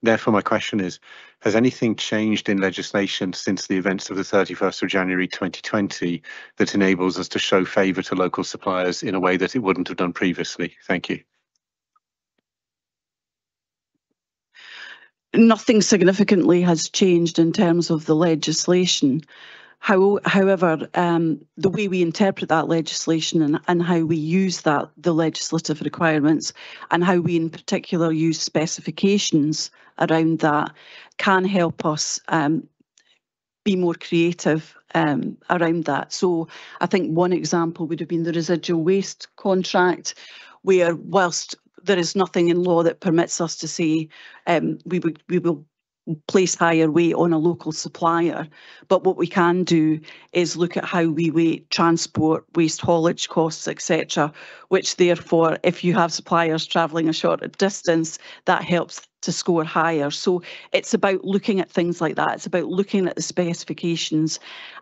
Therefore, my question is, has anything changed in legislation since the events of the 31st of January 2020 that enables us to show favour to local suppliers in a way that it wouldn't have done previously? Thank you. Nothing significantly has changed in terms of the legislation. However, the way we interpret that legislation and how we use the legislative requirements, and how we in particular use specifications around that, can help us be more creative around that. So I think one example would have been the residual waste contract, where whilst there is nothing in law that permits us to say we will place higher weight on a local supplier, but what we can do is look at how we weight transport, waste haulage costs, etc., which therefore, if you have suppliers travelling a shorter distance, that helps to score higher. So it's about looking at things like that. It's about looking at the specifications,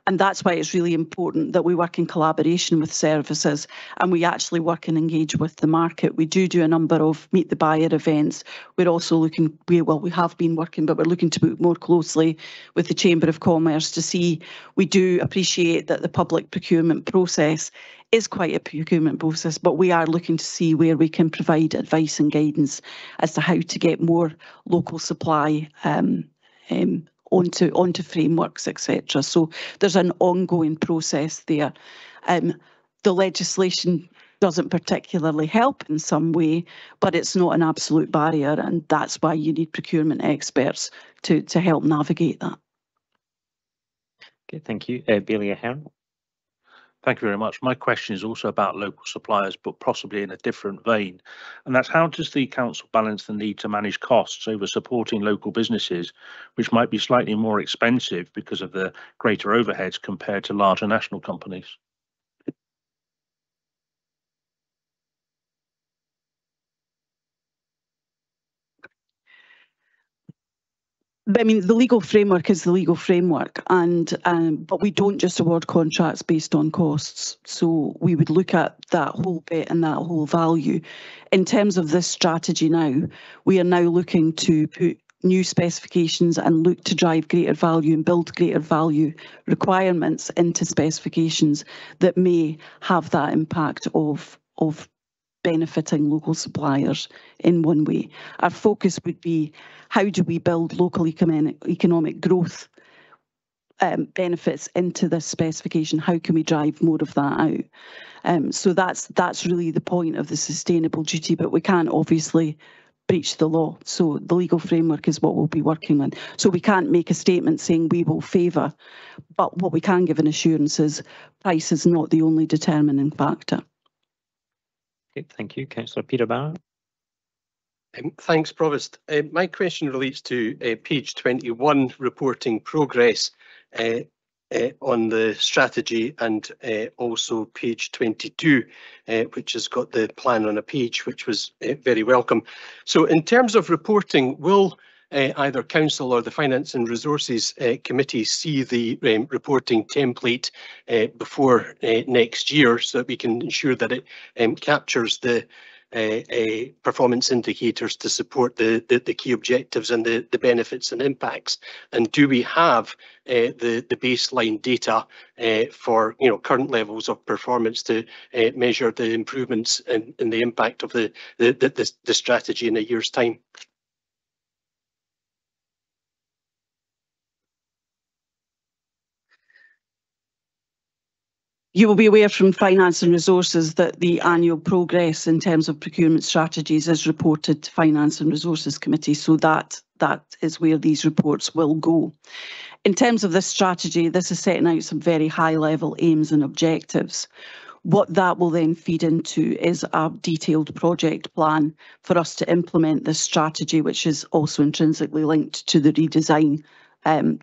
and that's why it's really important that we work in collaboration with services and we actually work and engage with the market. We do a number of meet the buyer events. We're also looking, we have been working, but we're looking to work more closely with the Chamber of Commerce to see. We do appreciate that the public procurement process is quite a procurement process, but we are looking to see where we can provide advice and guidance as to how to get more local supply onto frameworks, etc. So there's an ongoing process there. The legislation doesn't particularly help in some way, but it's not an absolute barrier, and that's why you need procurement experts to help navigate that. Okay, thank you. Bailey Ahern. Thank you very much. My question is also about local suppliers, but possibly in a different vein. And that's, how does the council balance the need to manage costs over supporting local businesses, which might be slightly more expensive because of the greater overheads compared to larger national companies? I mean, the legal framework is the legal framework, and but we don't just award contracts based on costs. So we would look at that whole bit and that whole value. In terms of this strategy now, we are now looking to put new specifications and look to drive greater value and build greater value requirements into specifications that may have that impact of benefiting local suppliers in one way. Our focus would be, how do we build local economic growth benefits into this specification? How can we drive more of that out? So that's really the point of the sustainable duty, but we can't obviously breach the law. So the legal framework is what we'll be working on. So we can't make a statement saying we will favour, but what we can give an assurance is price is not the only determining factor. Okay, thank you. Councillor Peter Barrett. Thanks, Provost. My question relates to page 21, reporting progress on the strategy, and also page 22, which has got the plan on a page, which was very welcome. So in terms of reporting, will either Council or the Finance and Resources Committee see the reporting template before next year, so that we can ensure that it captures the performance indicators to support the key objectives and the benefits and impacts? And do we have the baseline data for current levels of performance to measure the improvements and the impact of the strategy in a year's time? You will be aware from Finance and Resources that the annual progress in terms of procurement strategies is reported to Finance and Resources Committee, so that is where these reports will go. In terms of this strategy, this is setting out some very high-level aims and objectives. What that will then feed into is a detailed project plan for us to implement this strategy, which is also intrinsically linked to the redesign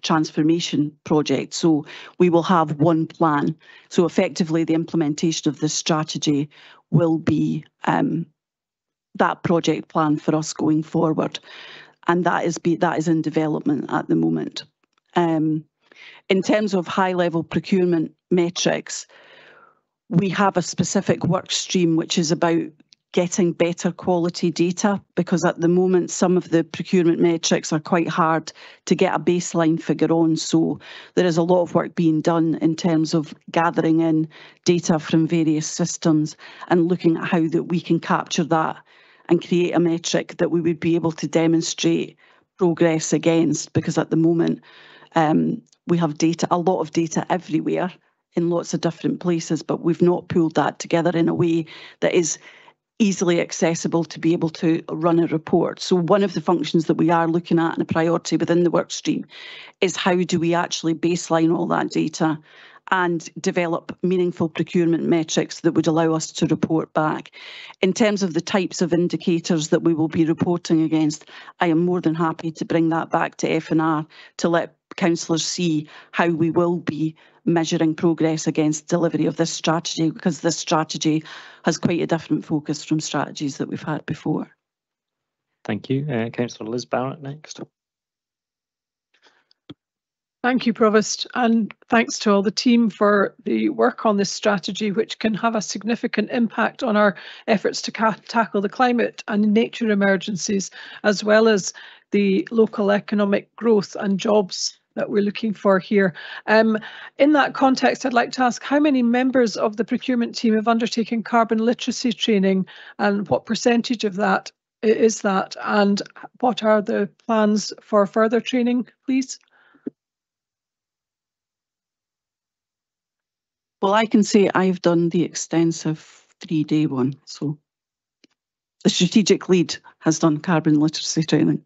transformation project. So we will have one plan. So effectively the implementation of this strategy will be that project plan for us going forward. And that is in development at the moment. In terms of high level procurement metrics, we have a specific work stream which is about getting better quality data, because at the moment some of the procurement metrics are quite hard to get a baseline figure on. So there is a lot of work being done in terms of gathering in data from various systems and looking at how that we can capture that and create a metric that we would be able to demonstrate progress against, because at the moment we have data, a lot of data everywhere in lots of different places, but we've not pulled that together in a way that is easily accessible to be able to run a report. So one of the functions that we are looking at and a priority within the work stream is how do we actually baseline all that data and develop meaningful procurement metrics that would allow us to report back. In terms of the types of indicators that we will be reporting against, I am more than happy to bring that back to F&R to let councillors see how we will be measuring progress against delivery of this strategy, because this strategy has quite a different focus from strategies that we've had before. Thank you. Councillor Liz Barrett next. Thank you, Provost, and thanks to all the team for the work on this strategy, which can have a significant impact on our efforts to tackle the climate and nature emergencies, as well as the local economic growth and jobs that we're looking for here. In that context, I'd like to ask how many members of the procurement team have undertaken carbon literacy training, and what percentage of that is that, and what are the plans for further training, please? Well, I can say I've done the extensive 3-day one. So the strategic lead has done carbon literacy training.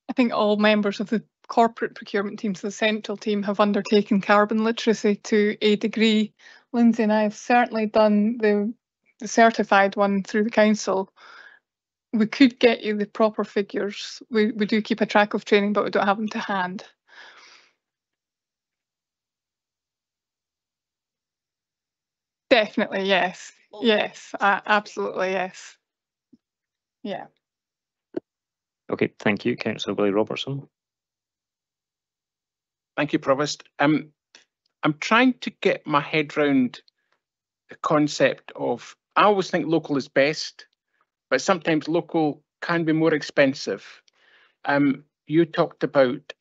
I think all members of the corporate procurement team, so the central team, have undertaken carbon literacy to a degree. Lindsay and I have certainly done the certified one through the council. We could get you the proper figures. We do keep a track of training, but we don't have them to hand. Definitely, yes. Yes, absolutely, yes. Yeah. Okay, thank you. Councillor Willie Robertson. Thank you, Provost. I'm trying to get my head round the concept of, I always think local is best, but sometimes local can be more expensive. You talked about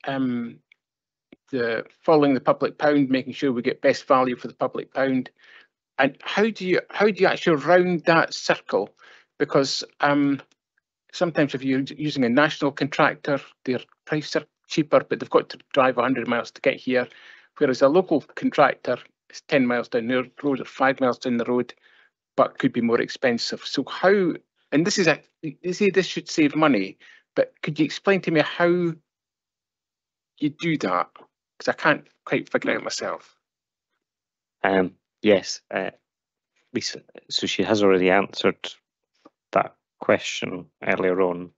the following the public pound, making sure we get best value for the public pound. And how do you actually round that circle? Because sometimes if you're using a national contractor, their prices are cheaper, but they've got to drive 100 miles to get here. Whereas a local contractor is 10 miles down the road or 5 miles down the road, but could be more expensive. So how, and this is you say this should save money, but could you explain to me how you do that? Because I can't quite figure it out myself. Yes, Lisa, so she has already answered that question earlier on,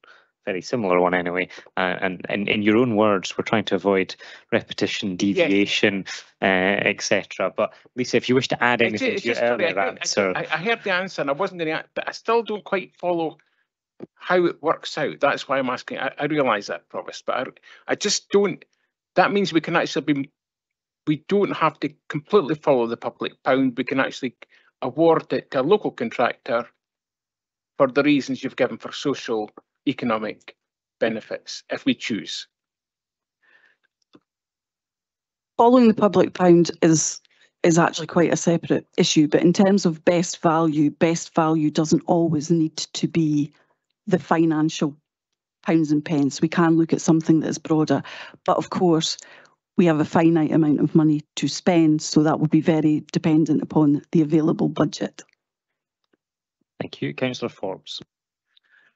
very similar one anyway. And in your own words, we're trying to avoid repetition, deviation, etc. But Lisa, if you wish to add anything to your earlier answer. I heard the answer and I wasn't going to, but I still don't quite follow how it works out. That's why I'm asking. I realise that, Provost, but I just don't. That means we can actually we don't have to completely follow the public pound. We can actually award it to a local contractor for the reasons you've given for social, economic benefits, if we choose. Following the public pound is actually quite a separate issue, but in terms of best value doesn't always need to be the financial pounds and pence. We can look at something that is broader, but of course we have a finite amount of money to spend, so that will be very dependent upon the available budget. Thank you. Councillor Forbes.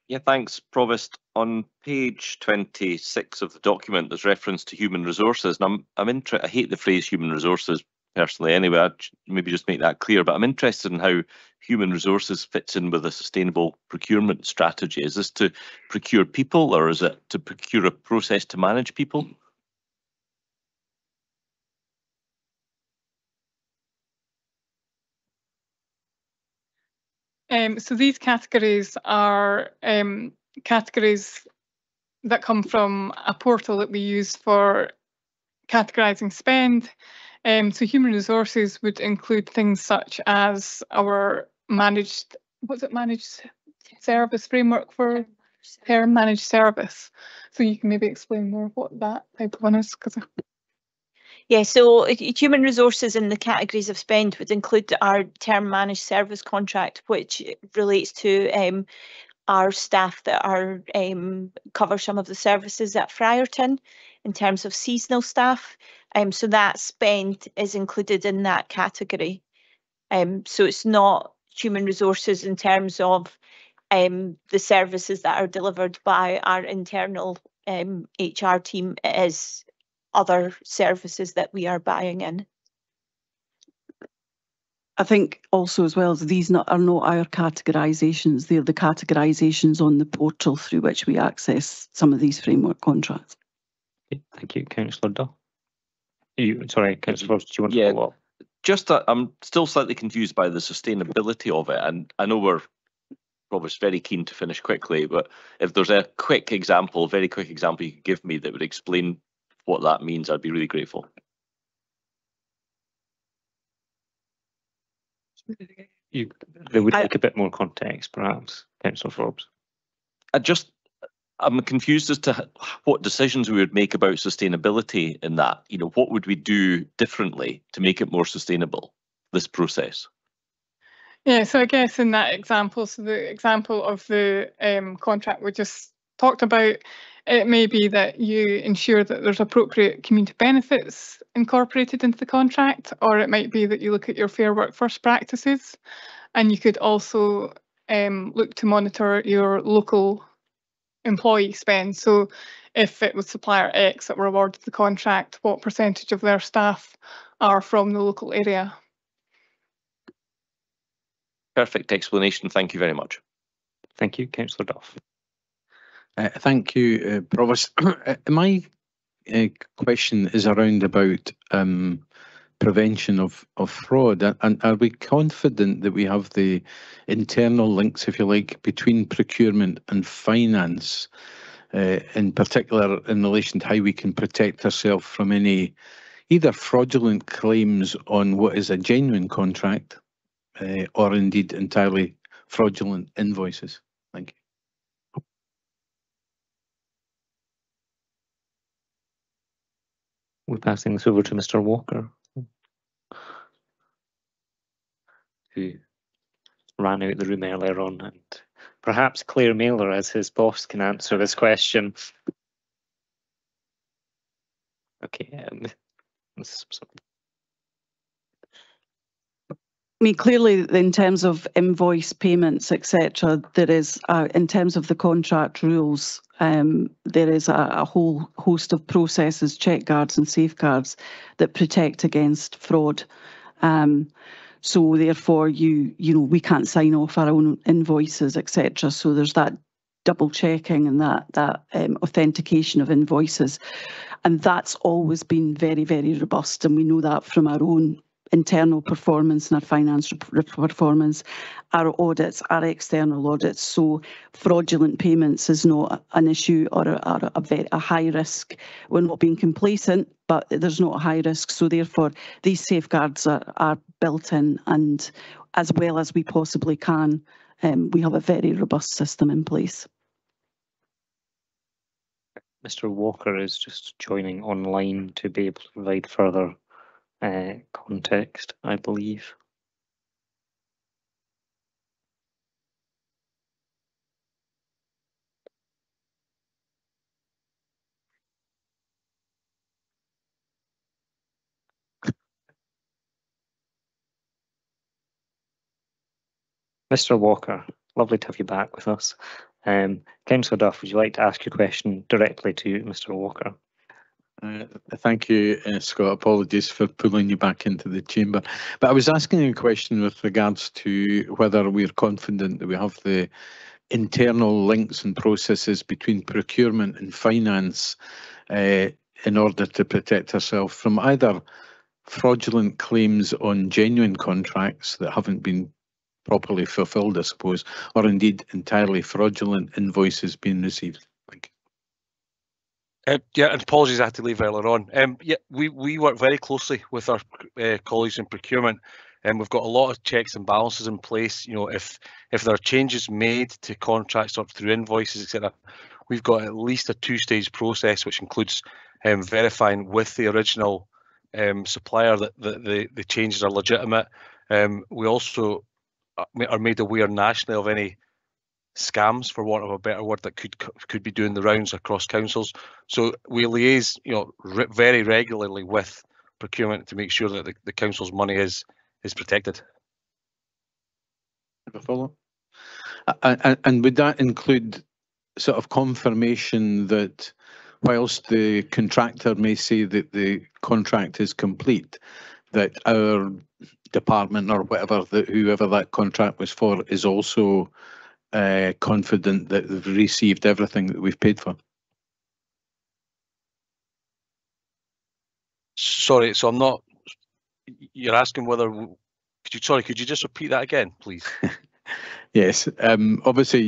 Yeah, thanks, Provost. On page 26 of the document, there's reference to human resources, and I'm interested. I hate the phrase human resources personally. Anyway, I'd maybe just make that clear. But I'm interested in how human resources fits in with a sustainable procurement strategy. Is this to procure people, or is it to procure a process to manage people? So these categories are categories that come from a portal that we use for categorising spend. So human resources would include things such as our managed service framework for term managed service. So you can maybe explain more what that type of one is, because yeah, so human resources in the categories of spend would include our term managed service contract, which relates to our staff that are cover some of the services at Friarton in terms of seasonal staff. So that spend is included in that category. So it's not human resources in terms of the services that are delivered by our internal HR team. It is other services that we are buying in. I think also as well as these are not our categorisations, they're the categorisations on the portal through which we access some of these framework contracts. Okay, thank you, Councillor Dull. Sorry, Councillor Forbes, do you want to follow up? Just I'm still slightly confused by the sustainability of it, and I know we're probably very keen to finish quickly, but if there's a quick example, very quick example you could give me that would explain what that means, I'd be really grateful. They would like a bit more context, perhaps, Councillor Forbes. I'm confused as to what decisions we would make about sustainability in that. You know, what would we do differently to make it more sustainable, this process? yeah, so I guess in that example, so the example of the contract we just talked about, it may be that you ensure that there's appropriate community benefits incorporated into the contract, or it might be that you look at your fair workforce practices, and you could also look to monitor your local employee spend. So if it was supplier X that were awarded the contract, what percentage of their staff are from the local area? Perfect explanation. Thank you very much. Thank you, Councillor Duff. Thank you, Provost. My question is around about prevention of fraud, and are we confident that we have the internal links, if you like, between procurement and finance, in particular in relation to how we can protect ourselves from any either fraudulent claims on what is a genuine contract or indeed entirely fraudulent invoices? Thank you. We're passing this over to Mr. Walker, who ran out the room earlier on, and perhaps Claire Mailer, as his boss, can answer this question. Okay. I mean, clearly, in terms of invoice payments, etc., there is, in terms of the contract rules, there is a whole host of processes, check guards and safeguards that protect against fraud. So therefore, you know, we can't sign off our own invoices, etc. So there's that double checking and that authentication of invoices, and that's always been very, very robust, and we know that from our own internal performance and our financial performance, our audits, our external audits. So fraudulent payments is not an issue or a high risk. We're not being complacent, but there's not a high risk. So therefore, these safeguards are built in, and as well as we possibly can, we have a very robust system in place. Mr. Walker is just joining online to be able to provide further context, I believe. Mr. Walker, lovely to have you back with us. Councillor Duff, would you like to ask your question directly to Mr. Walker? Thank you, Scott. Apologies for pulling you back into the chamber. But I was asking a question with regards to whether we're confident that we have the internal links and processes between procurement and finance in order to protect ourselves from either fraudulent claims on genuine contracts that haven't been properly fulfilled, I suppose, or indeed entirely fraudulent invoices being received. Thank you. Yeah, and apologies, I had to leave earlier on. Yeah, we work very closely with our colleagues in procurement, and we've got a lot of checks and balances in place. You know, if there are changes made to contracts or through invoices, etc., we've got at least a two-stage process, which includes verifying with the original supplier that the changes are legitimate. We also are made aware nationally of any scams, for want of a better word, that could be doing the rounds across councils. So we liaise, you know, very regularly with procurement to make sure that the council's money is protected. Have a follow? And would that include sort of confirmation that whilst the contractor may say that the contract is complete, that our department or whatever, whoever that contract was for, is also confident that they've received everything that we've paid for? Sorry, so I'm not. You're asking whether. Could you just repeat that again, please? Yes. Obviously,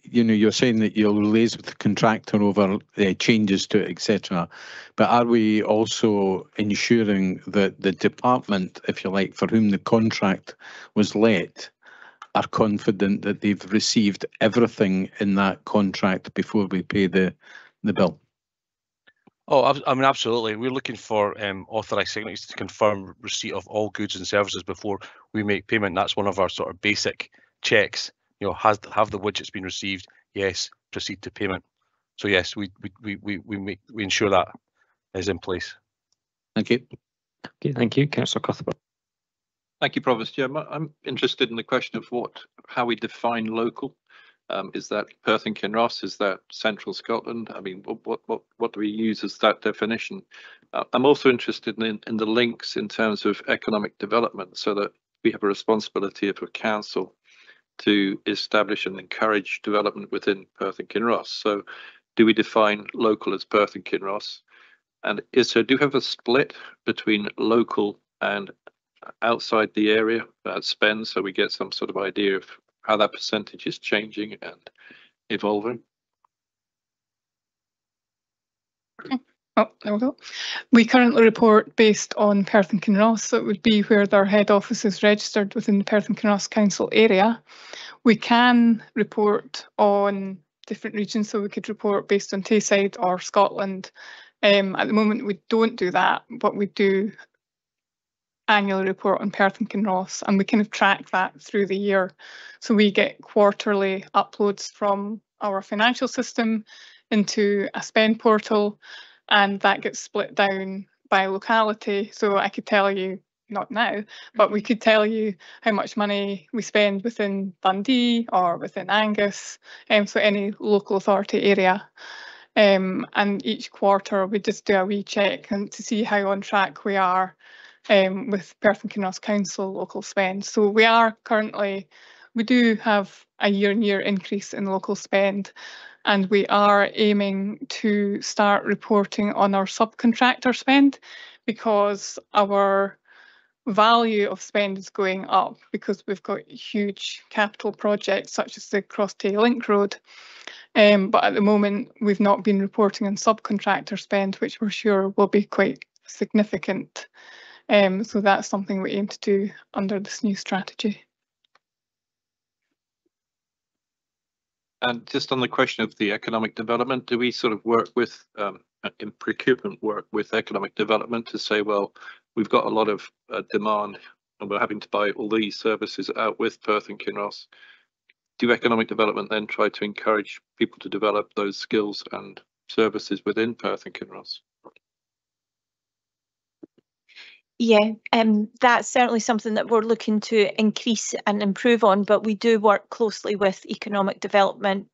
you know, you're saying that you'll liaise with the contractor over changes to it, etc. But are we also ensuring that the department, if you like, for whom the contract was let, are confident that they've received everything in that contract before we pay the bill? Oh, I mean, absolutely. We're looking for authorised signatories to confirm receipt of all goods and services before we make payment. That's one of our sort of basic checks. You know, have the widgets been received? Yes, proceed to payment. So yes, we ensure that is in place. Thank you. Okay, thank you, Councillor Cuthbert. Thank you, Provost. Yeah, I'm interested in the question of how we define local. Is that Perth and Kinross? Is that Central Scotland? I mean, what do we use as that definition? I'm also interested in the links in terms of economic development, so that we have a responsibility of a council to establish and encourage development within Perth and Kinross. So do we define local as Perth and Kinross? And do we have a split between local and outside the area spend, so we get some sort of idea of how that percentage is changing and evolving? Oh, there we go. We currently report based on Perth and Kinross, so it would be where their head office is registered within the Perth and Kinross Council area. We can report on different regions, so we could report based on Tayside or Scotland. At the moment, we don't do that, but we do annually report on Perth and Kinross, and we kind of track that through the year. So we get quarterly uploads from our financial system into a spend portal, and that gets split down by locality. So I could tell you, not now, but we could tell you how much money we spend within Dundee or within Angus, so any local authority area. And each quarter we just do a wee check and to see how on track we are with Perth and Kinross Council local spend. So we are currently, we do have a year-on-year increase in local spend, and we are aiming to start reporting on our subcontractor spend, because our value of spend is going up because we've got huge capital projects such as the Cross Tay Link Road. But at the moment, we've not been reporting on subcontractor spend, which we're sure will be quite significant. So that's something we aim to do under this new strategy. And just on the question of the economic development, do we sort of work with, in procurement, work with economic development to say, well, we've got a lot of demand and we're having to buy all these services out with Perth and Kinross? Do economic development then try to encourage people to develop those skills and services within Perth and Kinross? Yeah, that's certainly something that we're looking to increase and improve on, but we do work closely with economic development.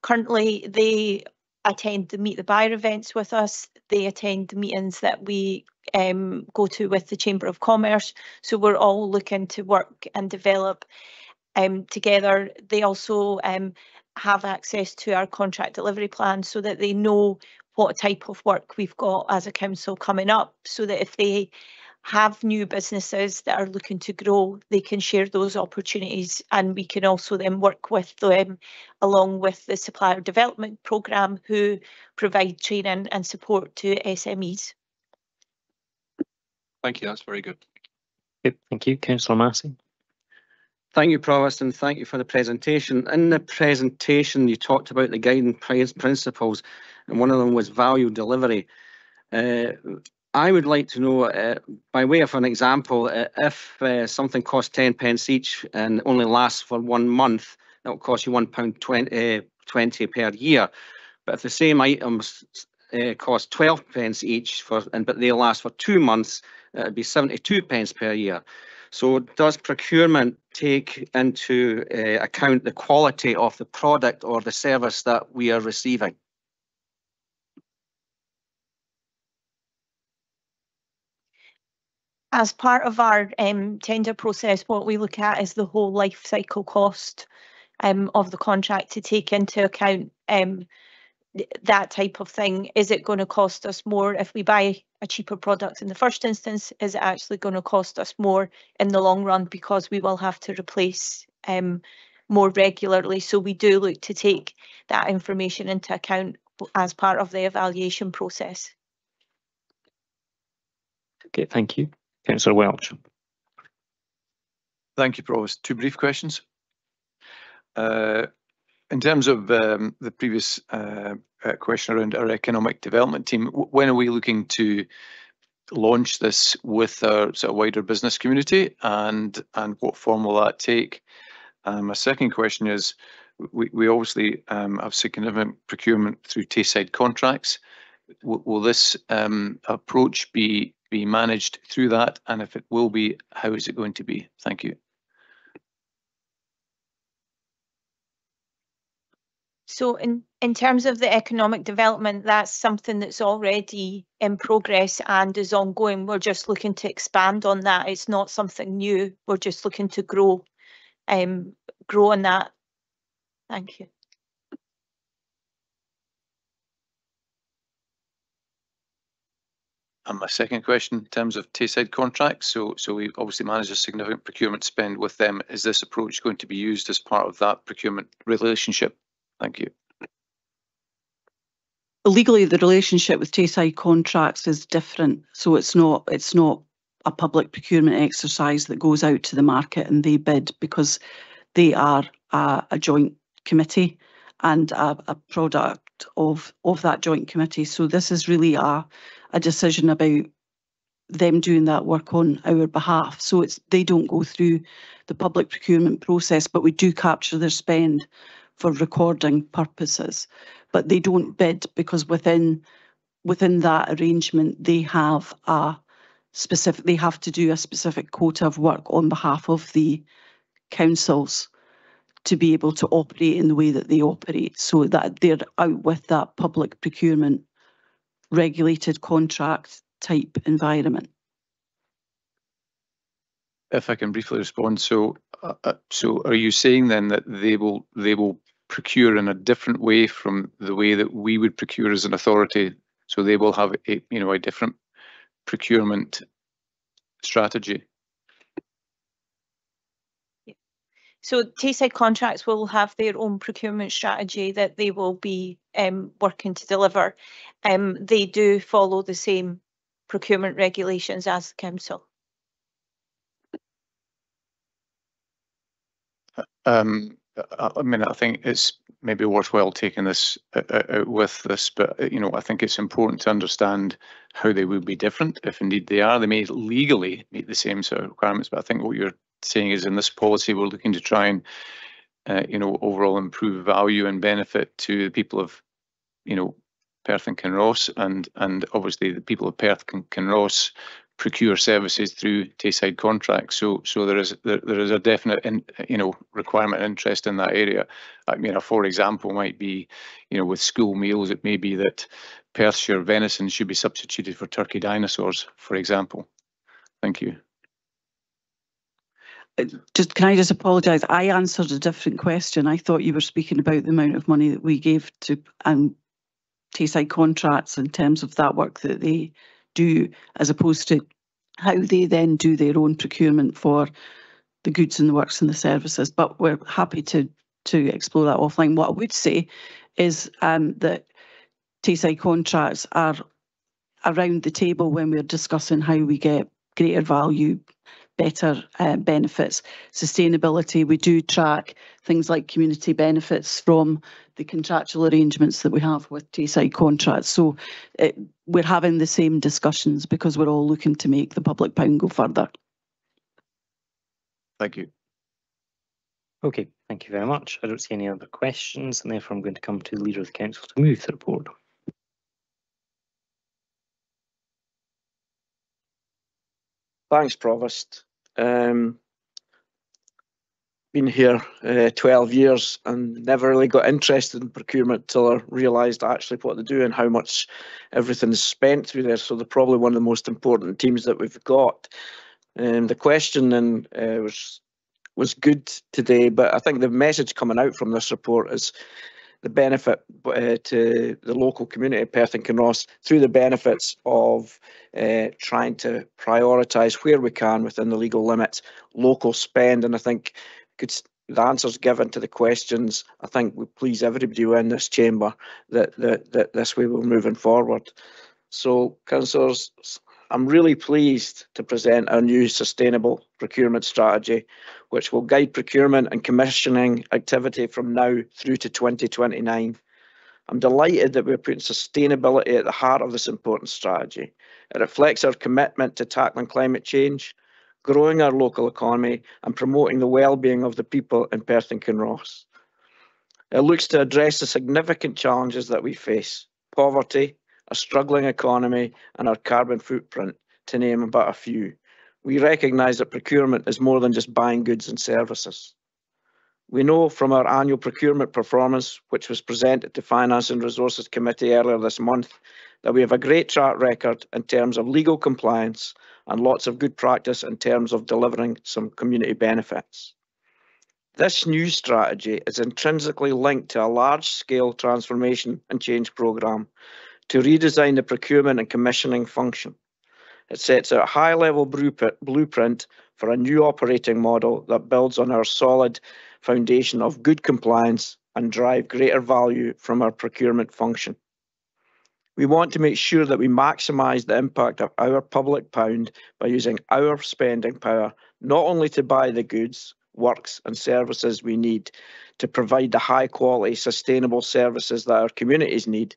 Currently, they attend the Meet the Buyer events with us. They attend the meetings that we go to with the Chamber of Commerce. So we're all looking to work and develop together. They also have access to our contract delivery plan so that they know what type of work we've got as a council coming up, so that if they have new businesses that are looking to grow, they can share those opportunities, and we can also then work with them along with the supplier development programme, who provide training and support to SMEs. Thank you, that's very good. Yep, thank you. Councillor Massey. Thank you, Provost, and thank you for the presentation. In the presentation, you talked about the guiding principles, and one of them was value delivery. I would like to know, by way of an example, if something costs 10 pence each and only lasts for 1 month, that will cost you £1.20 per year. But if the same items cost 12 pence each, but they last for 2 months, it would be 72 pence per year. So does procurement take into account the quality of the product or the service that we are receiving? As part of our tender process, what we look at is the whole life cycle cost of the contract, to take into account that type of thing. Is it going to cost us more if we buy a cheaper product in the first instance? Is it actually going to cost us more in the long run because we will have to replace more regularly? So we do look to take that information into account as part of the evaluation process. Okay, thank you. Councillor Welch. Thank you, Provost. 2 brief questions. In terms of the previous question around our economic development team, when are we looking to launch this with our sort of wider business community, and what form will that take? My second question is, we obviously have significant procurement through Tayside contracts. Will this approach be managed through that? And if it will be, how is it going to be? Thank you. So in terms of the economic development, that's something that's already in progress and is ongoing. We're just looking to expand on that. It's not something new. We're just looking to grow on that. Thank you. And my second question, in terms of Tayside contracts, so we obviously manage a significant procurement spend with them. Is this approach going to be used as part of that procurement relationship? Thank you. Legally, the relationship with Tayside contracts is different, so it's not a public procurement exercise that goes out to the market and they bid, because they are a joint committee and a product of that joint committee. So this is really a decision about them doing that work on our behalf. So they don't go through the public procurement process, but we do capture their spend for recording purposes. But they don't bid, because within that arrangement they have a specific, they have to do a specific quota of work on behalf of the councils to be able to operate in the way that they operate, so that they're out with that public procurement regulated contract type environment. If I can briefly respond, so are you saying then that they will procure in a different way from the way that we would procure as an authority? So they will have a different procurement strategy. So Tayside Contracts will have their own procurement strategy that they will be working to deliver. They do follow the same procurement regulations as the council. I mean, I think it's maybe worthwhile taking this out with this, but I think it's important to understand how they would be different, if indeed they are. They may legally meet the same sort of requirements, but I think what you're saying is in this policy we're looking to try and overall improve value and benefit to the people of Perth and Kinross, and obviously the people of Perth and Kinross procure services through Tayside Contracts. So there is a definite requirement and interest in that area. I mean, for example, might be with school meals, it may be that Perthshire venison should be substituted for turkey dinosaurs, for example. Thank you. Can I just apologise? I answered a different question. I thought you were speaking about the amount of money that we gave to Tayside Contracts in terms of that work that they do, as opposed to how they then do their own procurement for the goods and the works and the services. But we're happy to explore that offline. What I would say is that Tayside Contracts are around the table when we're discussing how we get greater value, better benefits, sustainability. We do track things like community benefits from the contractual arrangements that we have with Tayside Contracts. So we're having the same discussions because we're all looking to make the public pound go further. Thank you. Okay, thank you very much. I don't see any other questions, and therefore I'm going to come to the Leader of the Council to move the report. Thanks, Provost. Been here 12 years and never really got interested in procurement till I realised actually what they do and how much everything's spent through there. So they're probably one of the most important teams that we've got. The question then was good today, but I think the message coming out from this report is the benefit to the local community of Perth and Kinross through the benefits of trying to prioritise where we can within the legal limits, local spend. And I think the answers given to the questions, I think would please everybody in this chamber that this way we're moving forward. So, councillors, I'm really pleased to present our new sustainable procurement strategy, which will guide procurement and commissioning activity from now through to 2029. I'm delighted that we're putting sustainability at the heart of this important strategy. It reflects our commitment to tackling climate change, growing our local economy, and promoting the well-being of the people in Perth and Kinross. It looks to address the significant challenges that we face: poverty, a struggling economy, and our carbon footprint, to name but a few. We recognise that procurement is more than just buying goods and services. We know from our annual procurement performance, which was presented to Finance and Resources Committee earlier this month, that we have a great track record in terms of legal compliance and lots of good practice in terms of delivering some community benefits. This new strategy is intrinsically linked to a large-scale transformation and change programme to redesign the procurement and commissioning function. It sets out a high-level blueprint for a new operating model that builds on our solid foundation of good compliance and drive greater value from our procurement function. We want to make sure that we maximise the impact of our public pound by using our spending power not only to buy the goods, works and services we need to provide the high-quality, sustainable services that our communities need,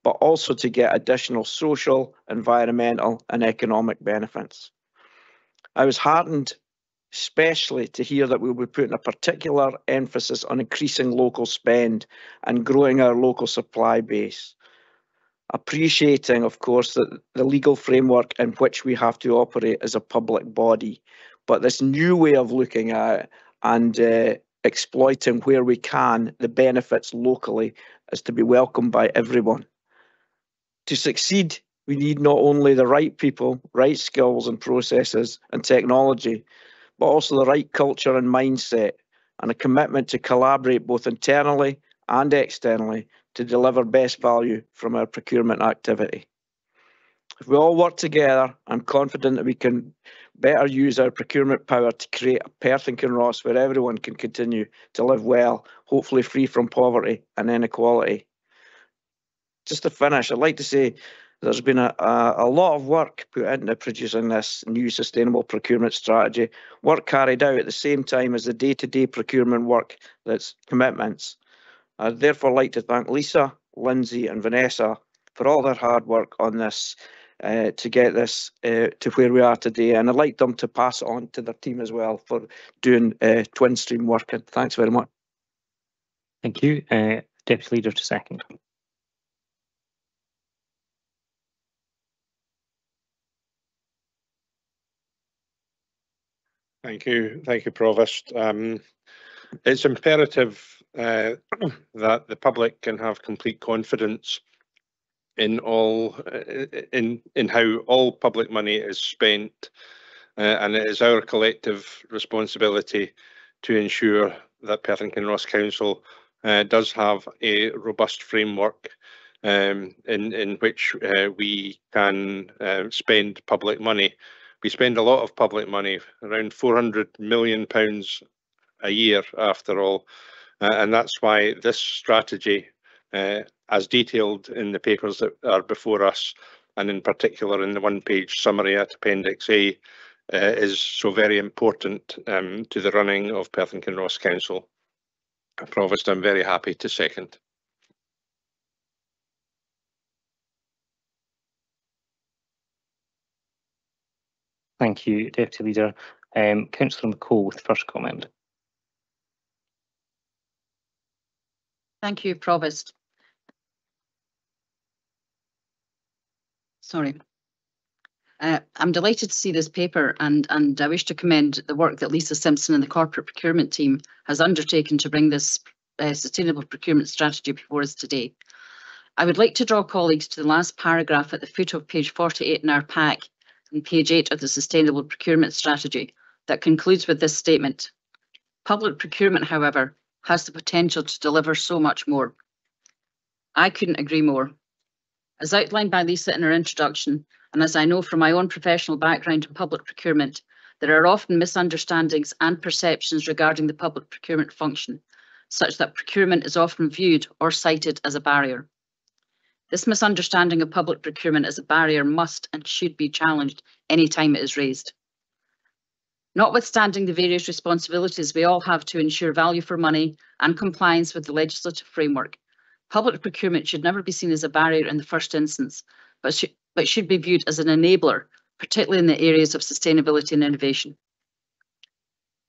but also to get additional social, environmental and economic benefits. I was heartened especially to hear that we will be putting a particular emphasis on increasing local spend and growing our local supply base. appreciating, of course, that the legal framework in which we have to operate as a public body. But this new way of looking at it and exploiting where we can the benefits locally is to be welcomed by everyone. To succeed, we need not only the right people, right skills and processes and technology, but also the right culture and mindset, and a commitment to collaborate both internally and externally to deliver best value from our procurement activity. If we all work together, I'm confident that we can better use our procurement power to create a Perth and Kinross where everyone can continue to live well, hopefully free from poverty and inequality. Just to finish, I'd like to say there's been a lot of work put into producing this new sustainable procurement strategy, work carried out at the same time as the day-to-day procurement work that's commitments. I'd therefore like to thank Lisa, Lindsay and Vanessa for all their hard work on this to get this to where we are today, and I'd like them to pass it on to their team as well for doing twin stream work. And thanks very much. Thank you. Deputy Leader to second. Thank you, Provost. It's imperative that the public can have complete confidence in how all public money is spent, and it is our collective responsibility to ensure that Perth and Kinross Council does have a robust framework in which we can spend public money. We spend a lot of public money, around £400 million a year after all, and that's why this strategy, as detailed in the papers that are before us, and in particular in the one-page summary at Appendix A, is so very important to the running of Perth and Kinross Council. Provost, I'm very happy to second. Thank you, Deputy Leader. Councillor McCall with first comment. Thank you, Provost. Sorry. I'm delighted to see this paper, and I wish to commend the work that Lisa Simpson and the corporate procurement team has undertaken to bring this sustainable procurement strategy before us today. I would like to draw colleagues to the last paragraph at the foot of page 48 in our pack and page 8 of the sustainable procurement strategy that concludes with this statement. Public procurement, however, has the potential to deliver so much more. I couldn't agree more. As outlined by Lisa in her introduction, and as I know from my own professional background in public procurement, there are often misunderstandings and perceptions regarding the public procurement function, such that procurement is often viewed or cited as a barrier. This misunderstanding of public procurement as a barrier must and should be challenged any time it is raised. Notwithstanding the various responsibilities we all have to ensure value for money and compliance with the legislative framework, public procurement should never be seen as a barrier in the first instance, but should be viewed as an enabler, particularly in the areas of sustainability and innovation.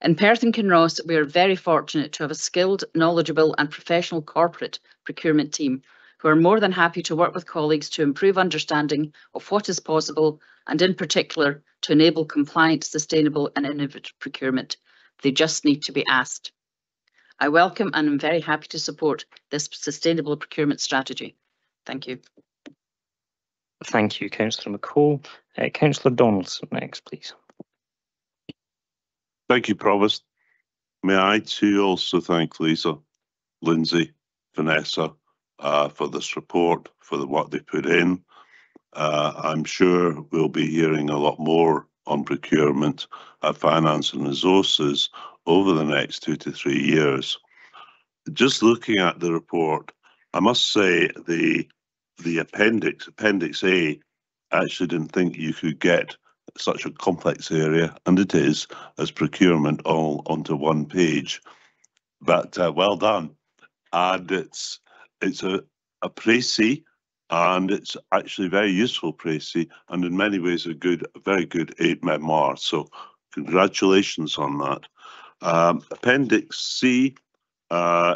In Perth and Kinross, we are very fortunate to have a skilled, knowledgeable and professional corporate procurement team who are more than happy to work with colleagues to improve understanding of what is possible and in particular to enable compliant, sustainable and innovative procurement. They just need to be asked. I welcome and am very happy to support this sustainable procurement strategy. Thank you. Thank you, Councillor McCall. Councillor Donaldson next, please. Thank you, Provost. May I too also thank Lisa, Lindsay, Vanessa for this report, for the work they put in. I'm sure we'll be hearing a lot more on procurement at Finance and Resources over the next 2 to 3 years. Just looking at the report, I must say the Appendix A, I actually didn't think you could get such a complex area, and it is, as procurement all onto one page. But well done. And it's a précis, and it's actually very useful précis, and in many ways a very good aid memoir. So congratulations on that. Appendix C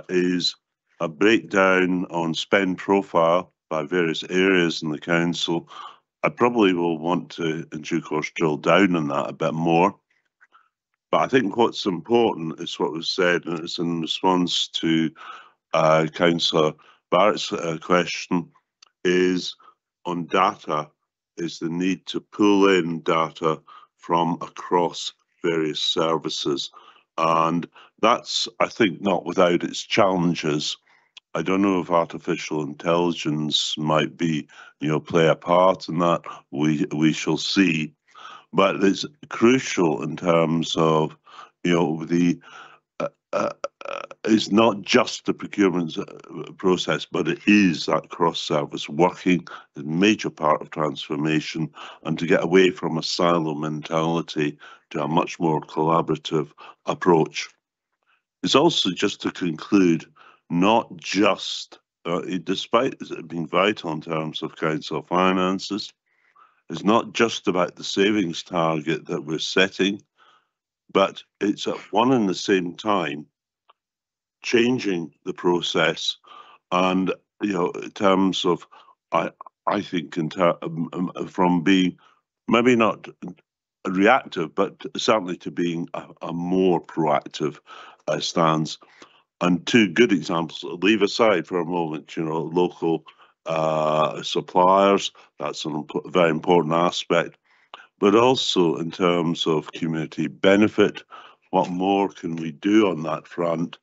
is a breakdown on spend profile, by various areas in the council. I probably will want to, in due course, drill down on that a bit more. But I think what's important is what was said, and it's in response to Councillor Barrett's question, is on data, is the need to pull in data from across various services. And that's, I think, not without its challenges. I don't know if artificial intelligence might be, play a part in that. We shall see. But it's crucial in terms of, the it's not just the procurement process, but it is that cross-service working, a major part of transformation, and to get away from a silo mentality to a much more collaborative approach. It's also, just to conclude, not just, despite it being vital in terms of council finances, it's not just about the savings target that we're setting, but it's at one and the same time changing the process, and in terms of, I think, from being maybe not reactive, but certainly to being a more proactive stance. And two good examples, leave aside for a moment, local suppliers, that's a very important aspect, but also in terms of community benefit, what more can we do on that front?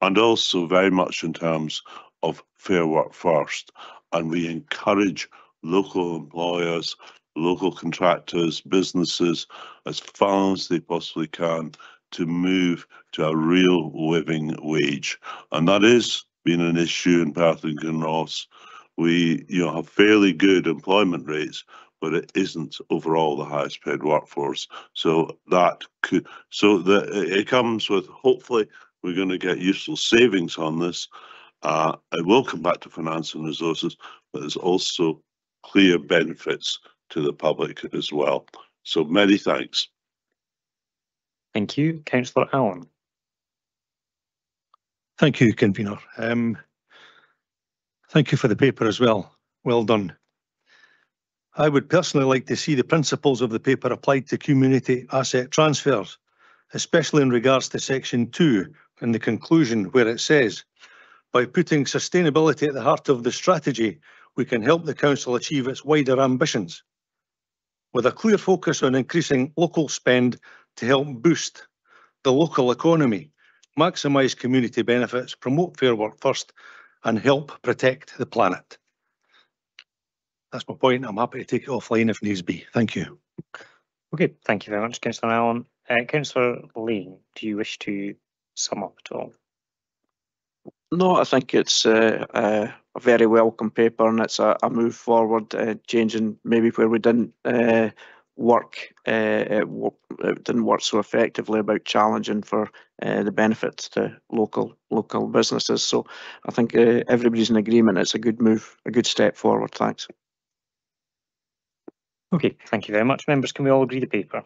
And also very much in terms of Fair Work First. And we encourage local employers, local contractors, businesses, as far as they possibly can, to move to a real living wage. And that is been an issue in Perth and Kinross. We have fairly good employment rates, but it isn't overall the highest paid workforce. So it comes with, hopefully, we're going to get useful savings on this. It will come back to finance and resources, but there's also clear benefits to the public as well. So many thanks. Thank you. Councillor Allen. Thank you, Convener. Thank you for the paper as well. Well done. I would personally like to see the principles of the paper applied to community asset transfers, especially in regards to section 2 and the conclusion where it says, by putting sustainability at the heart of the strategy, we can help the council achieve its wider ambitions, with a clear focus on increasing local spend to help boost the local economy, maximise community benefits, promote Fair Work First, and help protect the planet. That's my point. I'm happy to take it offline if needs be. Thank you. Okay, thank you very much, Councillor Allen. Councillor Lane, do you wish to sum up at all? No, I think it's a very welcome paper, and it's a move forward, changing maybe where we didn't work, it didn't work so effectively about challenging for the benefits to local businesses. So I think everybody's in agreement. It's a good move, a good step forward. Thanks. Okay, thank you very much. Members, can we all agree the paper?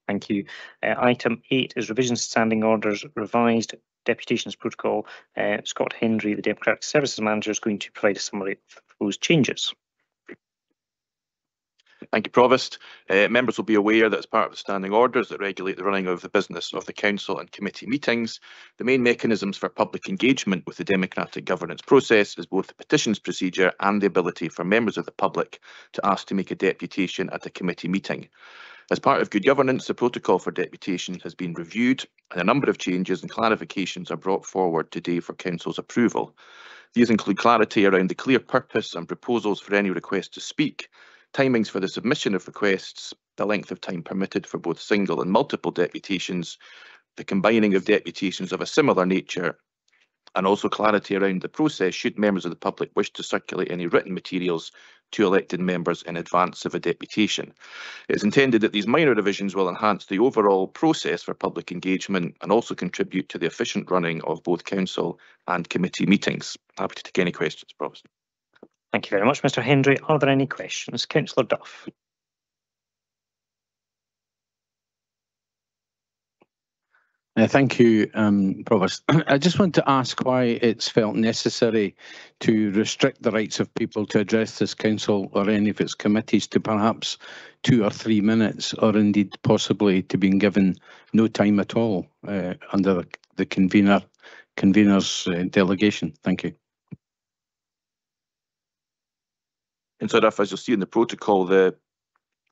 Thank you. Item 8 is revisions to standing orders, revised deputations protocol. Scott Hendry, the Democratic Services Manager, is going to provide a summary of the proposed changes. Thank you, Provost. Members will be aware that as part of the standing orders that regulate the running of the business of the Council and committee meetings, the main mechanisms for public engagement with the democratic governance process is both the petitions procedure and the ability for members of the public to ask to make a deputation at a committee meeting. As part of good governance, the protocol for deputation has been reviewed and a number of changes and clarifications are brought forward today for Council's approval. These include clarity around the clear purpose and proposals for any request to speak, timings for the submission of requests, the length of time permitted for both single and multiple deputations, the combining of deputations of a similar nature, and also clarity around the process should members of the public wish to circulate any written materials to elected members in advance of a deputation. It is intended that these minor revisions will enhance the overall process for public engagement and also contribute to the efficient running of both council and committee meetings. Happy to take any questions, Provost. Thank you very much, Mr. Hendry. Are there any questions? Councillor Duff. Thank you, Provost. I just want to ask why it's felt necessary to restrict the rights of people to address this council or any of its committees to perhaps 2 or 3 minutes, or indeed possibly to being given no time at all under the convener's delegation. Thank you. And so, as you'll see in the protocol,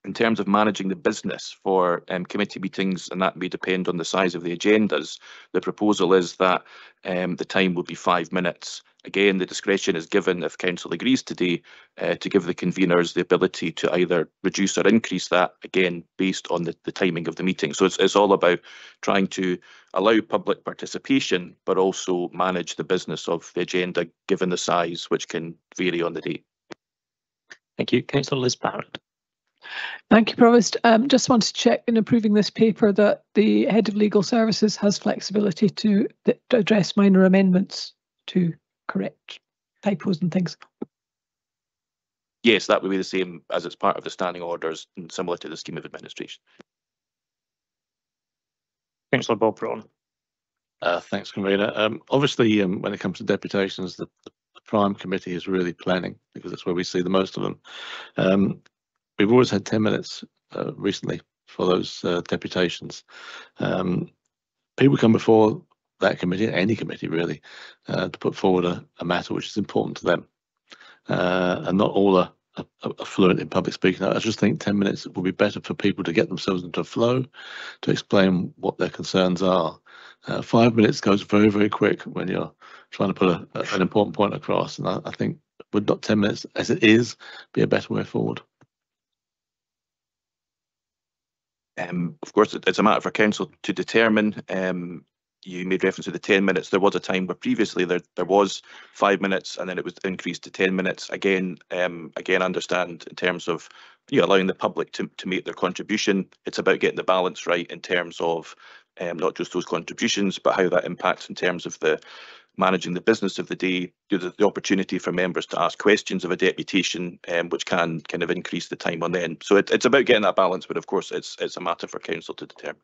in terms of managing the business for committee meetings, and that may depend on the size of the agendas, the proposal is that the time will be 5 minutes. Again, the discretion is given, if council agrees today, to give the conveners the ability to either reduce or increase that, again, based on the timing of the meeting. So it's all about trying to allow public participation, but also manage the business of the agenda, given the size, which can vary on the day. Thank you. Councillor Liz Barrett. Thank you, Provost. Just want to check in approving this paper that the Head of Legal Services has flexibility to address minor amendments to correct typos and things. Yes, that would be the same as it's part of the standing orders and similar to the scheme of administration. Councillor Bob Braun. Thanks, Convener. Obviously, when it comes to deputations, the Prime Committee is really planning, because that's where we see the most of them. We've always had 10 minutes recently for those deputations. People come before that committee, any committee really, to put forward a matter which is important to them. And not all are fluent in public speaking. I just think 10 minutes would be better for people to get themselves into a flow, to explain what their concerns are. 5 minutes goes very, very quick when you're trying to put an important point across. And I think would not 10 minutes as it is be a better way forward? Of course, it's a matter for council to determine. You made reference to the 10 minutes. There was a time where previously there was 5 minutes, and then it was increased to 10 minutes. Again, understand in terms of allowing the public to make their contribution. It's about getting the balance right in terms of not just those contributions, but how that impacts in terms of the managing the business of the day, the opportunity for members to ask questions of a deputation, which can kind of increase the time on then. So it's about getting that balance, but of course it's a matter for council to determine.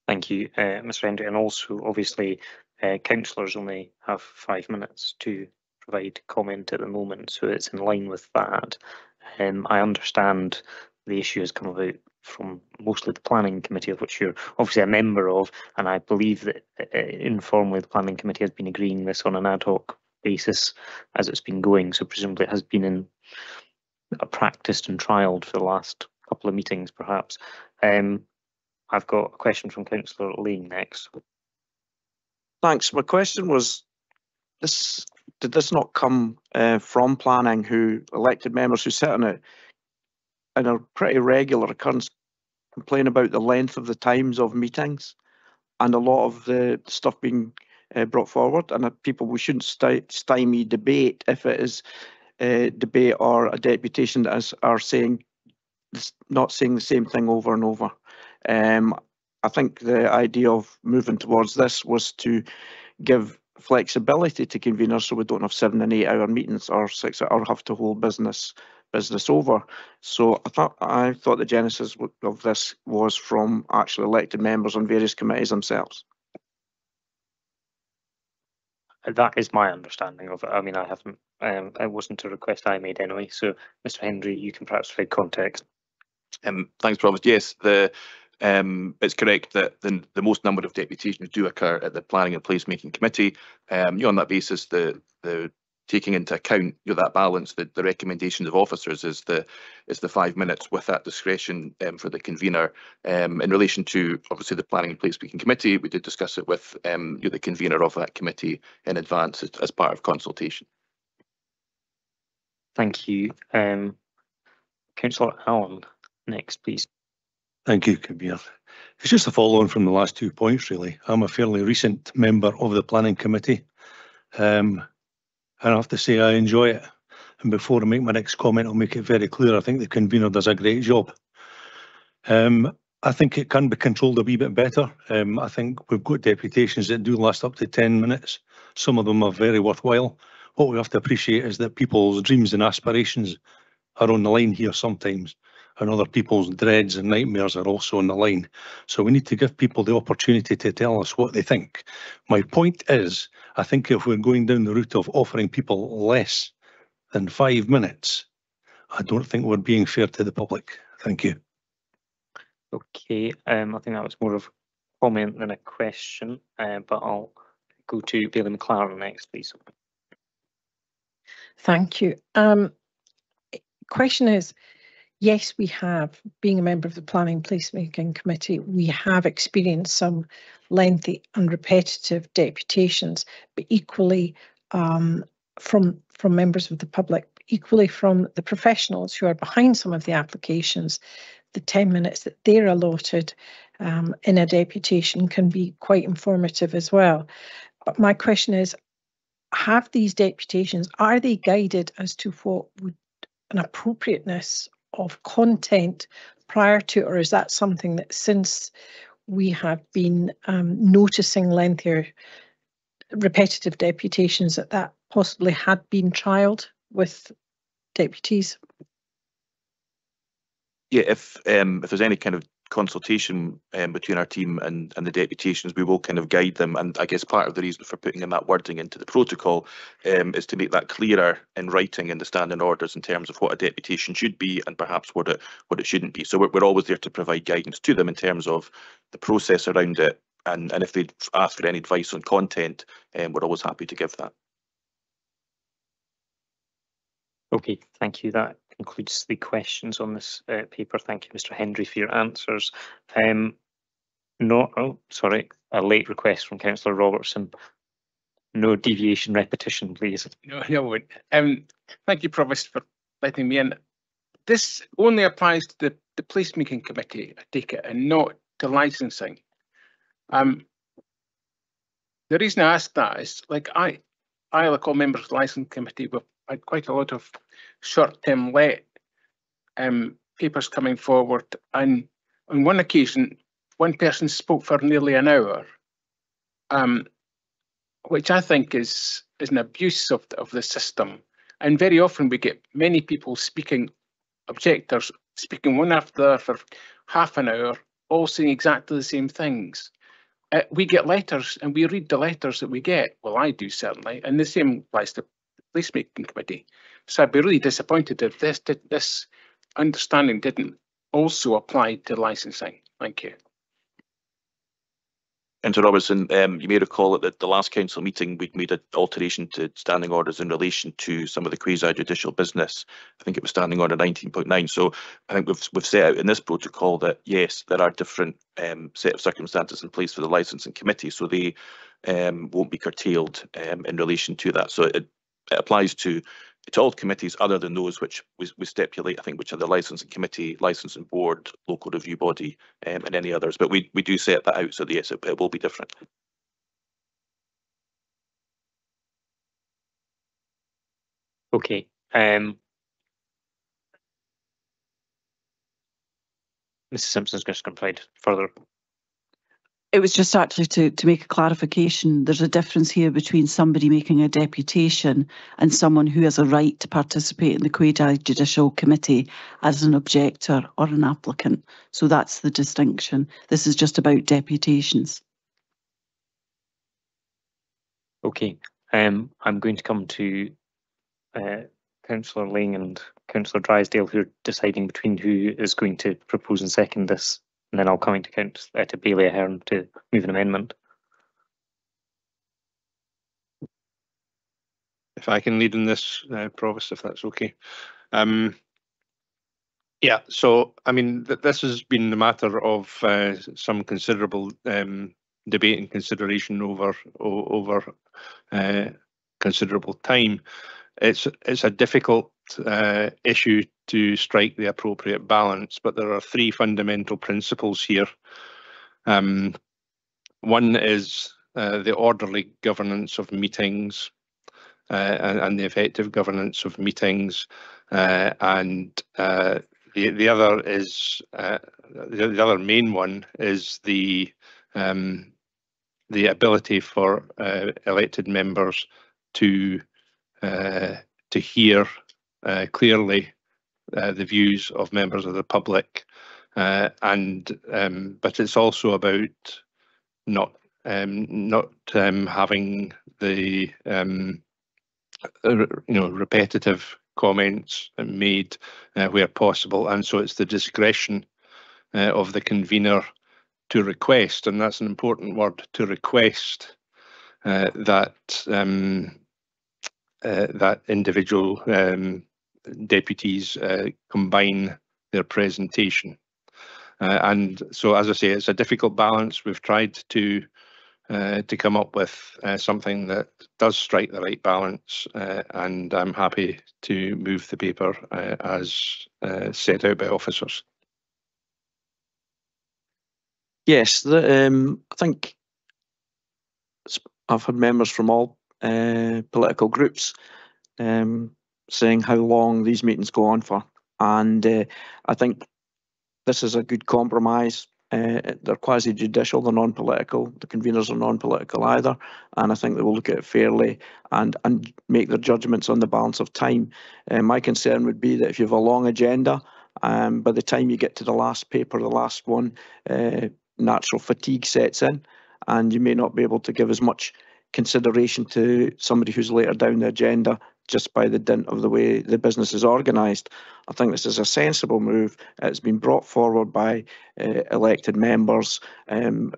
Thank you, Mr. Hendry. And also, obviously, councillors only have 5 minutes to provide comment at the moment, so it's in line with that. I understand the issue has come about from mostly the planning committee, of which you're obviously a member of, and I believe that informally the planning committee has been agreeing this on an ad hoc basis as it's been going, so presumably it has been practiced and trialled for the last couple of meetings perhaps. I've got a question from Councillor Lane next. Thanks. My question was, did this not come from planning, who elected members who sit on it in a pretty regular occurrence complain about the length of the times of meetings and a lot of the stuff being brought forward, and that we shouldn't stymie debate if it is debate or a deputation that are saying, not saying the same thing over and over. I think the idea of moving towards this was to give flexibility to conveners, so we don't have 7 and 8 hour meetings or 6 or have to hold business over. So I thought the genesis of this was from actually elected members on various committees themselves. That is my understanding of it. I mean, I haven't. It wasn't a request I made anyway. So, Mr. Hendry, you can perhaps provide context. Thanks, Provost. Yes, it's correct that the most number of deputations do occur at the Planning and Placemaking Committee. On that basis, the taking into account that balance, the recommendations of officers is the 5 minutes with that discretion for the convener. In relation to obviously the Planning and Placemaking Committee, we did discuss it with the convener of that committee in advance as part of consultation. Thank you. Councillor Allen, next, please. Thank you, Convener. It's just a follow-on from the last 2 points, really. I'm a fairly recent member of the Planning Committee. And I have to say I enjoy it. And before I make my next comment, I'll make it very clear. I think the convener does a great job. I think it can be controlled a wee bit better. I think we've got deputations that do last up to 10 minutes. Some of them are very worthwhile. What we have to appreciate is that people's dreams and aspirations are on the line here sometimes. and other people's dreads and nightmares are also on the line. So we need to give people the opportunity to tell us what they think. My point is, I think if we're going down the route of offering people less than 5 minutes, I don't think we're being fair to the public. Thank you. Okay, I think that was more of a comment than a question, but I'll go to Bailey McLaren next, please. Thank you. Question is, yes, we have, being a member of the Planning Placemaking Committee, we have experienced some lengthy and repetitive deputations, but equally from members of the public, equally from the professionals who are behind some of the applications, the 10 minutes that they're allotted in a deputation can be quite informative as well. But my question is, have these deputations, are they guided as to what would an appropriateness of content prior to, or is that something that since we have been noticing lengthier repetitive deputations that possibly had been trialled with deputies? Yeah, if there's any kind of consultation between our team and the deputations, we will kind of guide them. And I guess part of the reason for putting in that wording into the protocol is to make that clearer in writing in the standing orders in terms of what a deputation should be and perhaps what it shouldn't be. So we're always there to provide guidance to them in terms of the process around it. And if they ask for any advice on content, we're always happy to give that. Okay, thank you. That concludes the questions on this paper. Thank you, Mr. Hendry, for your answers. A late request from Councillor Robertson. No deviation repetition, please. No, I won't. Thank you, Provost, for letting me in. This only applies to the placemaking committee, I take it, and not to licensing. The reason I ask that is, like like all members of the licensing committee, we've had quite a lot of short-term let papers coming forward, and on one occasion, one person spoke for nearly an hour, which I think is an abuse of the system. And very often we get many people speaking, objectors speaking one after the other for half an hour, all saying exactly the same things. We get letters and we read the letters that we get. Well, I do certainly, and the same applies to the placemaking committee. So I'd be really disappointed if this understanding didn't also apply to licensing. Thank you. And so, Robertson, you may recall at the last council meeting, we'd made an alteration to standing orders in relation to some of the quasi-judicial business. I think it was standing order 19.9. So I think we've set out in this protocol that, yes, there are different set of circumstances in place for the licensing committee, so they won't be curtailed in relation to that. So it applies to all committees other than those which we stipulate, I think, which are the licensing committee, licensing board, local review body, and any others. But we do set that out, so yes, it will be different. Okay. Mrs. Simpson's just going to provide further. It was just actually to make a clarification. There's a difference here between somebody making a deputation and someone who has a right to participate in the quasi-judicial committee as an objector or an applicant. So that's the distinction. This is just about deputations. Okay. I'm going to come to Councillor Lang and Councillor Drysdale, who are deciding between who is going to propose and second this. And then I'll come into to Bailey Ahern to move an amendment. If I can lead in this, Provost, if that's okay. Yeah, so I mean, this has been a matter of some considerable debate and consideration over considerable time. It's a difficult issue to strike the appropriate balance, but there are three fundamental principles here. One is the orderly governance of meetings and the effective governance of meetings, and the other is the other main one is the ability for elected members to hear clearly the views of members of the public, but it's also about not having the repetitive comments made where possible, and so it's the discretion of the convener to request, and that's an important word, to request that individual deputies combine their presentation. And so, as I say, it's a difficult balance. We've tried to come up with something that does strike the right balance, and I'm happy to move the paper as set out by officers. Yes, I think I've had members from all political groups saying how long these meetings go on for, and I think this is a good compromise. They're quasi-judicial, they're non-political, the conveners are non-political either, and I think they will look at it fairly and make their judgments on the balance of time. My concern would be that if you have a long agenda, by the time you get to the last paper, the last one, natural fatigue sets in, and you may not be able to give as much consideration to somebody who's later down the agenda just by the dint of the way the business is organised. I think this is a sensible move. It's been brought forward by elected members, and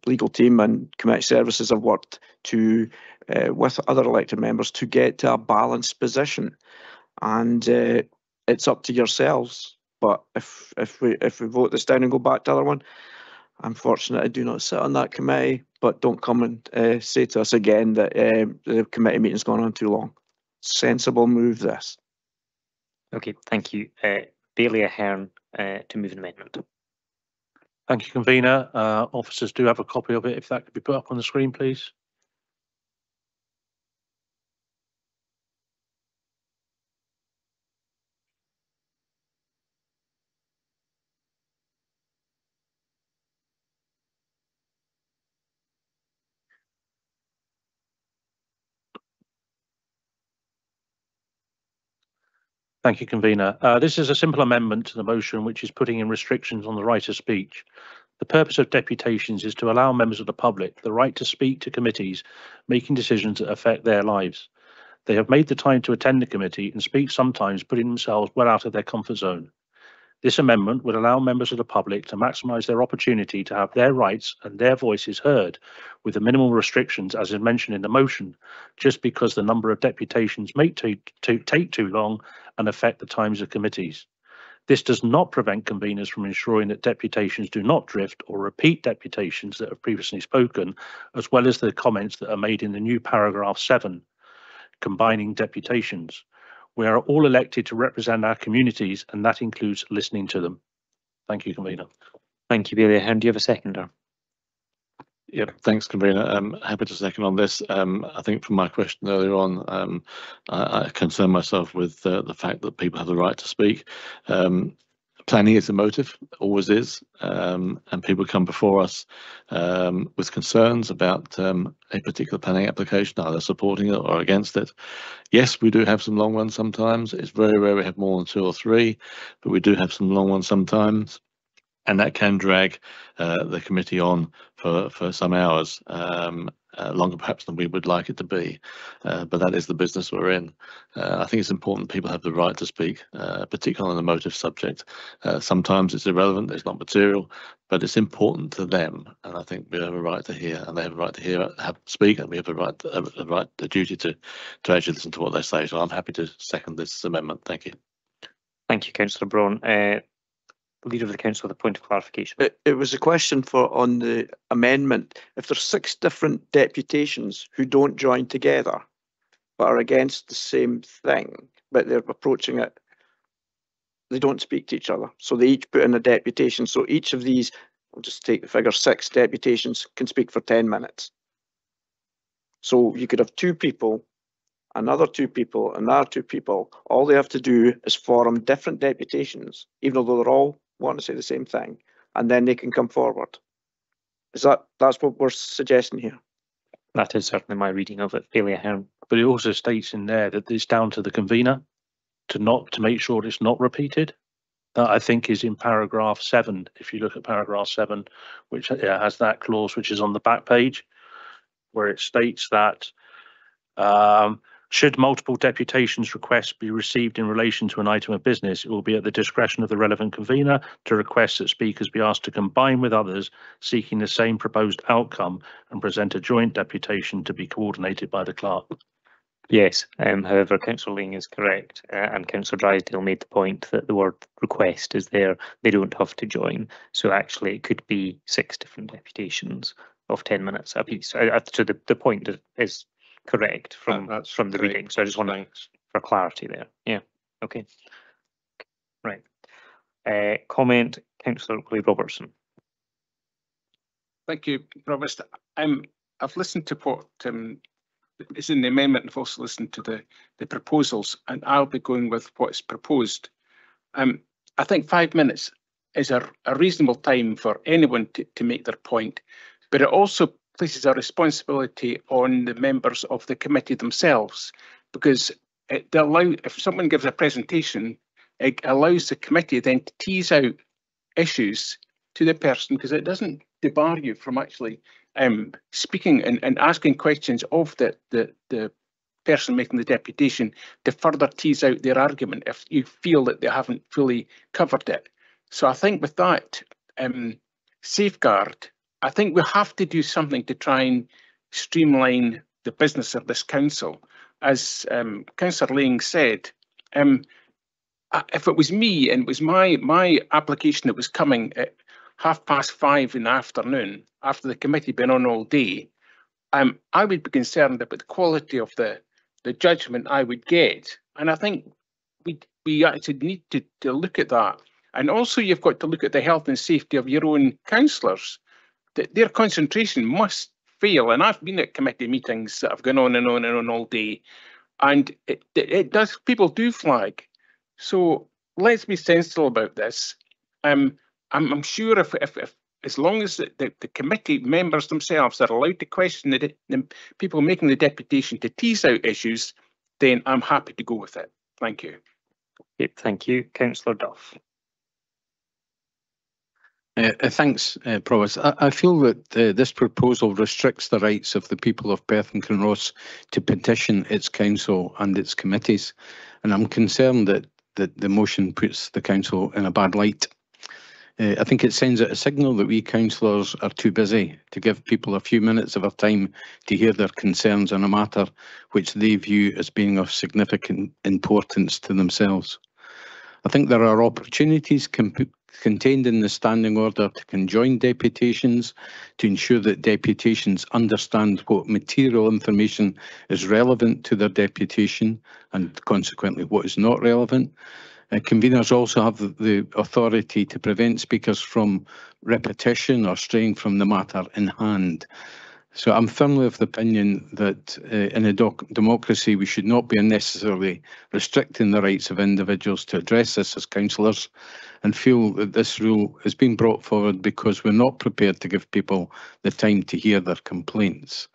legal team and committee services have worked to with other elected members to get to a balanced position, and it's up to yourselves. But if we vote this down and go back to the other one, I'm fortunate I do not sit on that committee, but don't come and say to us again that the committee meeting's gone on too long. Sensible move, this. Okay, thank you. Bailey Ahern to move an amendment. Thank you, convener. Officers do have a copy of it. If that could be put up on the screen, please. Thank you, convener. This is a simple amendment to the motion which is putting in restrictions on the right of speech. The purpose of deputations is to allow members of the public the right to speak to committees making decisions that affect their lives. They have made the time to attend the committee and speak, sometimes putting themselves well out of their comfort zone. This amendment would allow members of the public to maximise their opportunity to have their rights and their voices heard with the minimal restrictions as is mentioned in the motion, just because the number of deputations may take too long and affect the times of committees. This does not prevent conveners from ensuring that deputations do not drift or repeat deputations that have previously spoken, as well as the comments that are made in the new paragraph 7, combining deputations. We are all elected to represent our communities, and that includes listening to them. Thank you, convener. Thank you, Bailey Ahern. Do you have a seconder? Yep, thanks, convener. I'm happy to second on this. I think from my question earlier on, I concern myself with the fact that people have the right to speak. Planning is a motive, always is, and people come before us with concerns about a particular planning application, either supporting it or against it. Yes, we do have some long ones sometimes. It's very rare we have more than 2 or 3, but we do have some long ones sometimes. And that can drag the committee on for some hours, longer perhaps than we would like it to be. But that is the business we're in. I think it's important people have the right to speak, particularly on an emotive subject. Sometimes it's irrelevant, it's not material, but it's important to them. And I think we have a right to hear, and they have a right to hear, speak, and we have a duty to actually listen to what they say. So I'm happy to second this amendment. Thank you. Thank you, Councillor Braun. Leader of the Council, the point of clarification. It was a question on the amendment. If there's 6 different deputations who don't join together but are against the same thing, but they're approaching it, they don't speak to each other. So they each put in a deputation. So each of these, I'll just take the figure, 6 deputations can speak for 10 minutes. So you could have 2 people, another 2 people, another 2 people. All they have to do is form different deputations, even though they're all want to say the same thing, and then they can come forward. That's what we're suggesting here? That is certainly my reading of it, Bailey Ahern. But it also states in there that it's down to the convener. to make sure it's not repeated. That I think is in paragraph 7. If you look at paragraph 7, which has that clause, which is on the back page, where it states that should multiple deputations requests be received in relation to an item of business, it will be at the discretion of the relevant convener to request that speakers be asked to combine with others seeking the same proposed outcome and present a joint deputation to be coordinated by the clerk. Yes, however, Councillor Ling is correct, and Councillor Drysdale made the point that the word request is there. They don't have to join. So actually it could be 6 different deputations of 10 minutes apiece. So the point is correct from the reading. So I just want to, for clarity there. Yeah, okay. Right. Comment, Councillor Willie-Robertson. Thank you, Provost. I've listened to what is in the amendment. I've also listened to the proposals, and I'll be going with what's proposed. I think 5 minutes is a reasonable time for anyone to make their point, but it also places a responsibility on the members of the committee themselves, because if someone gives a presentation, it allows the committee then to tease out issues to the person, because it doesn't debar you from actually speaking and asking questions of the person making the deputation to further tease out their argument if you feel that they haven't fully covered it. So I think with that safeguard, I think we have to do something to try and streamline the business of this council. As Councillor Ling said, if it was me and it was my application that was coming at 5:30 in the afternoon after the committee been on all day, I would be concerned about the quality of the judgment I would get. And I think we actually need to look at that. And also you've got to look at the health and safety of your own councillors. Their concentration must fail. And I've been at committee meetings that have gone on and on and on all day. And it does, people do flag. So let's be sensible about this. I'm sure if as long as the committee members themselves are allowed to question the people making the deputation to tease out issues, then I'm happy to go with it. Thank you. Okay, thank you. Councillor Duff. Thanks, Provost. I feel that this proposal restricts the rights of the people of Perth and Kinross to petition its council and its committees, and I'm concerned that the motion puts the council in a bad light. I think it sends out a signal that we councillors are too busy to give people a few minutes of our time to hear their concerns on a matter which they view as being of significant importance to themselves. I think there are opportunities contained in the standing order to conjoin deputations to ensure that deputations understand what material information is relevant to their deputation and consequently what is not relevant. Conveners also have the authority to prevent speakers from repetition or straying from the matter in hand. So I'm firmly of the opinion that in a democracy we should not be unnecessarily restricting the rights of individuals to address this as councillors, and feel that this rule is being brought forward because we're not prepared to give people the time to hear their complaints.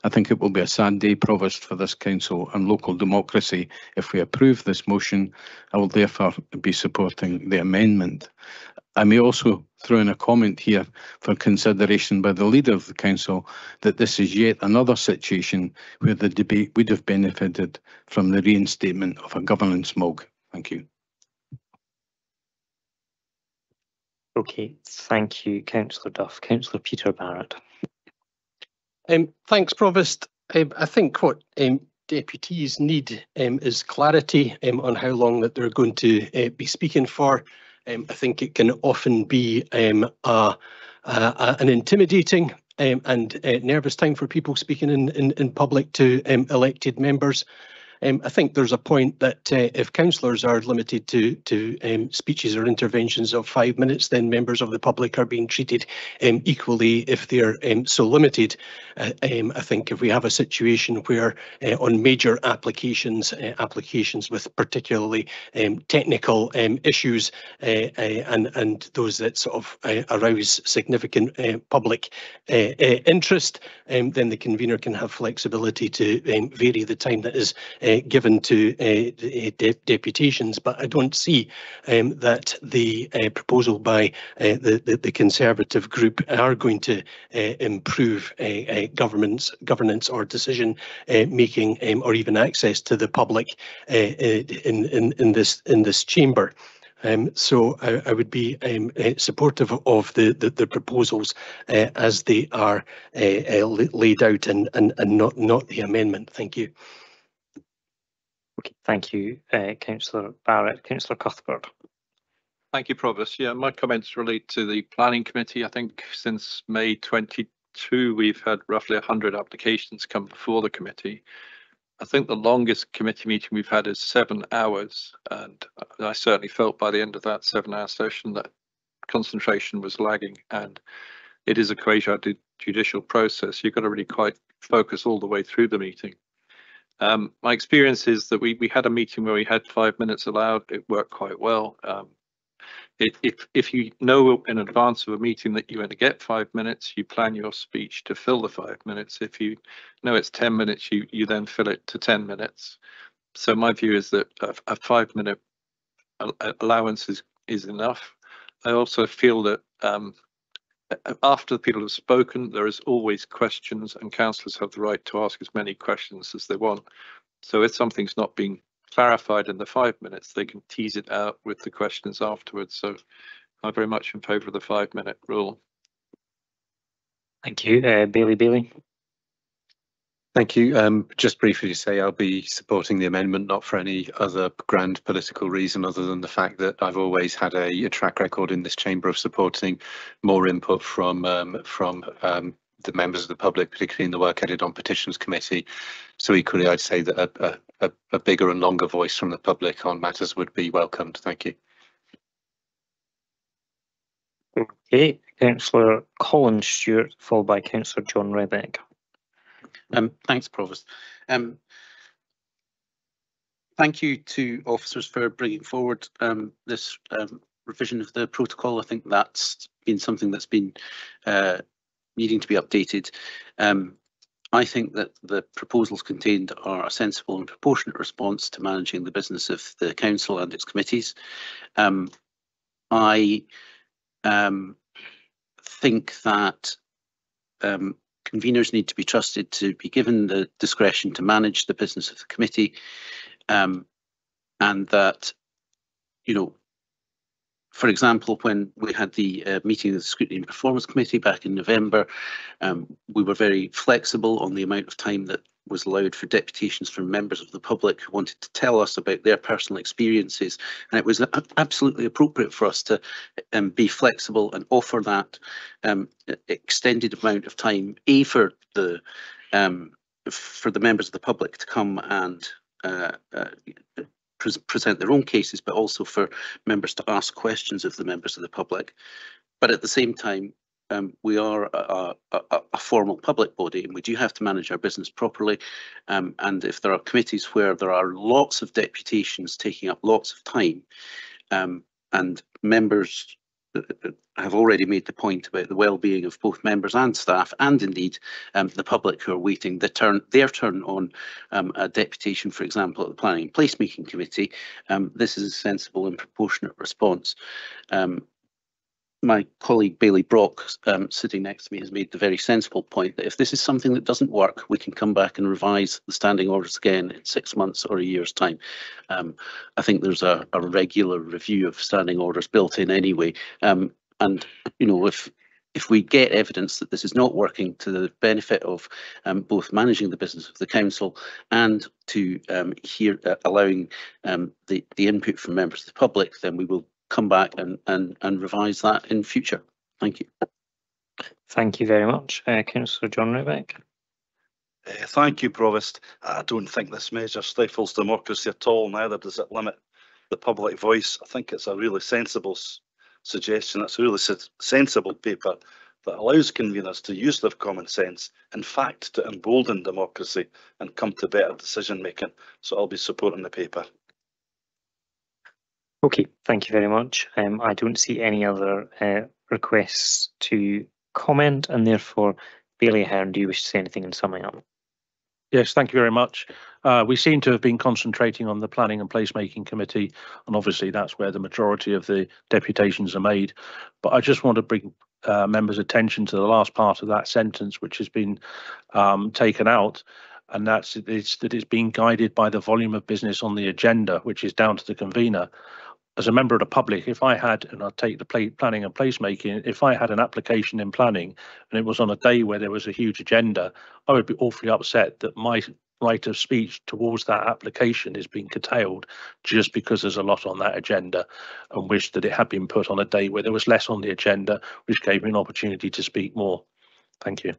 I think it will be a sad day, Provost, for this council and local democracy if we approve this motion. I will therefore be supporting the amendment. I may also throw in a comment here for consideration by the leader of the council that this is yet another situation where the debate would have benefited from the reinstatement of a governance MOG. Thank you. Okay, thank you, Councillor Duff. Councillor Peter Barrett. Thanks, Provost. I think what deputies need is clarity on how long that they're going to be speaking for. I think it can often be an intimidating and nervous time for people speaking in public to elected members. I think there's a point that if councillors are limited to speeches or interventions of 5 minutes, then members of the public are being treated equally if they're so limited. I think if we have a situation where on major applications with particularly technical issues and those that sort of arouse significant public interest, then the convener can have flexibility to vary the time that is given to deputations, but I don't see that the proposal by the Conservative group are going to improve governance or decision making or even access to the public in this chamber. So I would be supportive of the proposals as they are laid out and not the amendment. Thank you. Okay, thank you, Councillor Barrett. Councillor Cuthbert. Thank you, Provost. Yeah, my comments relate to the Planning Committee. I think since May 22, we've had roughly 100 applications come before the committee. I think the longest committee meeting we've had is 7 hours, and I certainly felt by the end of that 7-hour session that concentration was lagging, and it is a quasi-judicial process. You've got to really quite focus all the way through the meeting. My experience is that we had a meeting where we had 5 minutes allowed. It worked quite well. If you know in advance of a meeting that you're going to get 5 minutes, you plan your speech to fill the 5 minutes. If you know it's 10 minutes, you then fill it to 10 minutes. So my view is that a 5-minute allowance is enough. I also feel that after the people have spoken, there is always questions, and councillors have the right to ask as many questions as they want. So if something's not being clarified in the 5 minutes, they can tease it out with the questions afterwards. So I'm very much in favour of the 5-minute rule. Thank you, Bailey. Thank you. Just briefly to say I'll be supporting the amendment, not for any other grand political reason other than the fact that I've always had a track record in this chamber of supporting more input from the members of the public, particularly in the work I did on Petitions Committee. So equally, I'd say that a bigger and longer voice from the public on matters would be welcomed. Thank you. Okay, Councillor Colin Stewart, followed by Councillor John Rebeck. Thanks, Provost. Thank you to officers for bringing forward this revision of the protocol. I think that's been something that's been needing to be updated. I think that the proposals contained are a sensible and proportionate response to managing the business of the council and its committees. I think that conveners need to be trusted to be given the discretion to manage the business of the committee, and that, you know, for example, when we had the meeting of the Scrutiny and Performance Committee back in November, we were very flexible on the amount of time that was allowed for deputations from members of the public who wanted to tell us about their personal experiences. And it was absolutely appropriate for us to be flexible and offer that extended amount of time, for the members of the public to come and present their own cases, but also for members to ask questions of the members of the public. But at the same time, we are a formal public body, and we do have to manage our business properly. And if there are committees where there are lots of deputations taking up lots of time, and members have already made the point about the well-being of both members and staff, and indeed the public who are waiting their turn on a deputation, for example, at the Planning and Placemaking Committee, this is a sensible and proportionate response. My colleague Bailey Brock, sitting next to me, has made the very sensible point that if this is something that doesn't work, we can come back and revise the standing orders again in 6 months or a year's time. I think there's a regular review of standing orders built in anyway. And, you know, if we get evidence that this is not working to the benefit of both managing the business of the council and to allowing the input from members of the public, then we will come back and revise that in future. Thank you. Thank you very much. Councillor John Rebeck. Thank you, Provost. I don't think this measure stifles democracy at all, neither does it limit the public voice. I think it's a really sensible suggestion. It's a really sensible paper that allows conveners to use their common sense, in fact, to embolden democracy and come to better decision making. So I'll be supporting the paper. Okay, thank you very much. I don't see any other requests to comment, and therefore, Bailey Ahern, do you wish to say anything in summing up? Yes, thank you very much. We seem to have been concentrating on the Planning and Placemaking Committee, and obviously that's where the majority of the deputations are made. But I just want to bring members' attention to the last part of that sentence, which has been taken out, and that it's being guided by the volume of business on the agenda, which is down to the convener. As a member of the public, if I had, and I'll take the planning and placemaking, if I had an application in planning and it was on a day where there was a huge agenda, I would be awfully upset that my right of speech towards that application is being curtailed just because there's a lot on that agenda, and wish that it had been put on a day where there was less on the agenda, which gave me an opportunity to speak more. Thank you.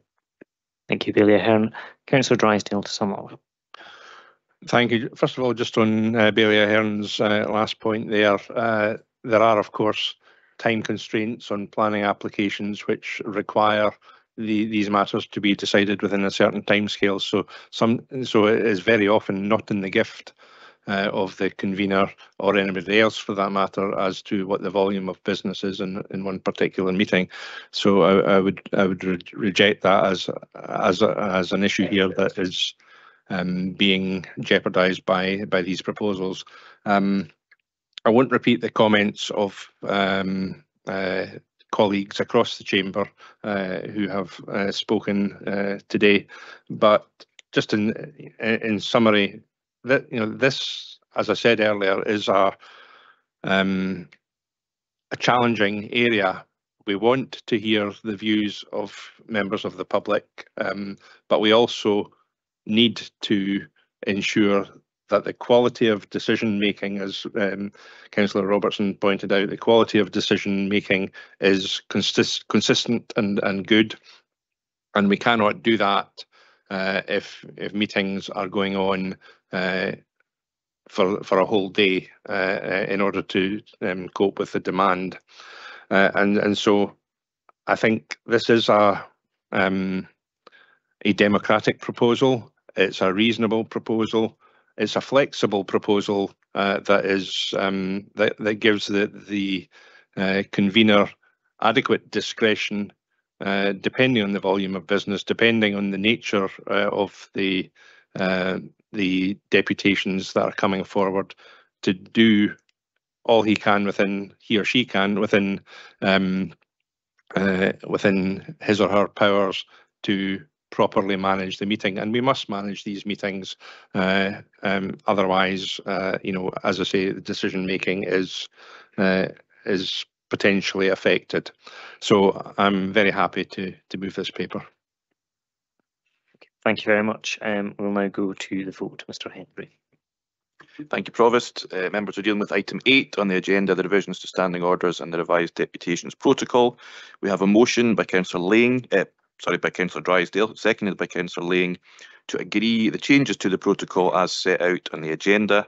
Thank you, Baillie Ahern. Councillor Drysdale to sum up. Thank you. First of all, just on Baillie Ahern's last point there are, of course, time constraints on planning applications which require these matters to be decided within a certain timescale. So it is very often not in the gift of the convener or anybody else for that matter as to what the volume of business is in one particular meeting. So I would reject that as an issue here that is being jeopardised by these proposals. I won't repeat the comments of colleagues across the chamber who have spoken today, but just in summary, that this, as I said earlier, is a challenging area. We want to hear the views of members of the public, but we also need to ensure that the quality of decision making, as Councillor Robertson pointed out, the quality of decision making is consistent and good, and we cannot do that if meetings are going on for a whole day in order to cope with the demand, and so I think this is a democratic proposal. It's a reasonable proposal. It's a flexible proposal that is that gives the convener adequate discretion, depending on the volume of business, depending on the nature of the deputations that are coming forward, to do all he or she can within his or her powers to properly manage the meeting. And we must manage these meetings, otherwise, as I say, the decision making is potentially affected. So I'm very happy to move this paper. Thank you very much. We'll now go to the vote. Mr. Henry. Thank you, Provost. Members are dealing with item 8 on the agenda, the revisions to standing orders and the revised deputations protocol. We have a motion by Councillor by Councillor Drysdale, seconded by Councillor Laying, to agree the changes to the protocol as set out on the agenda.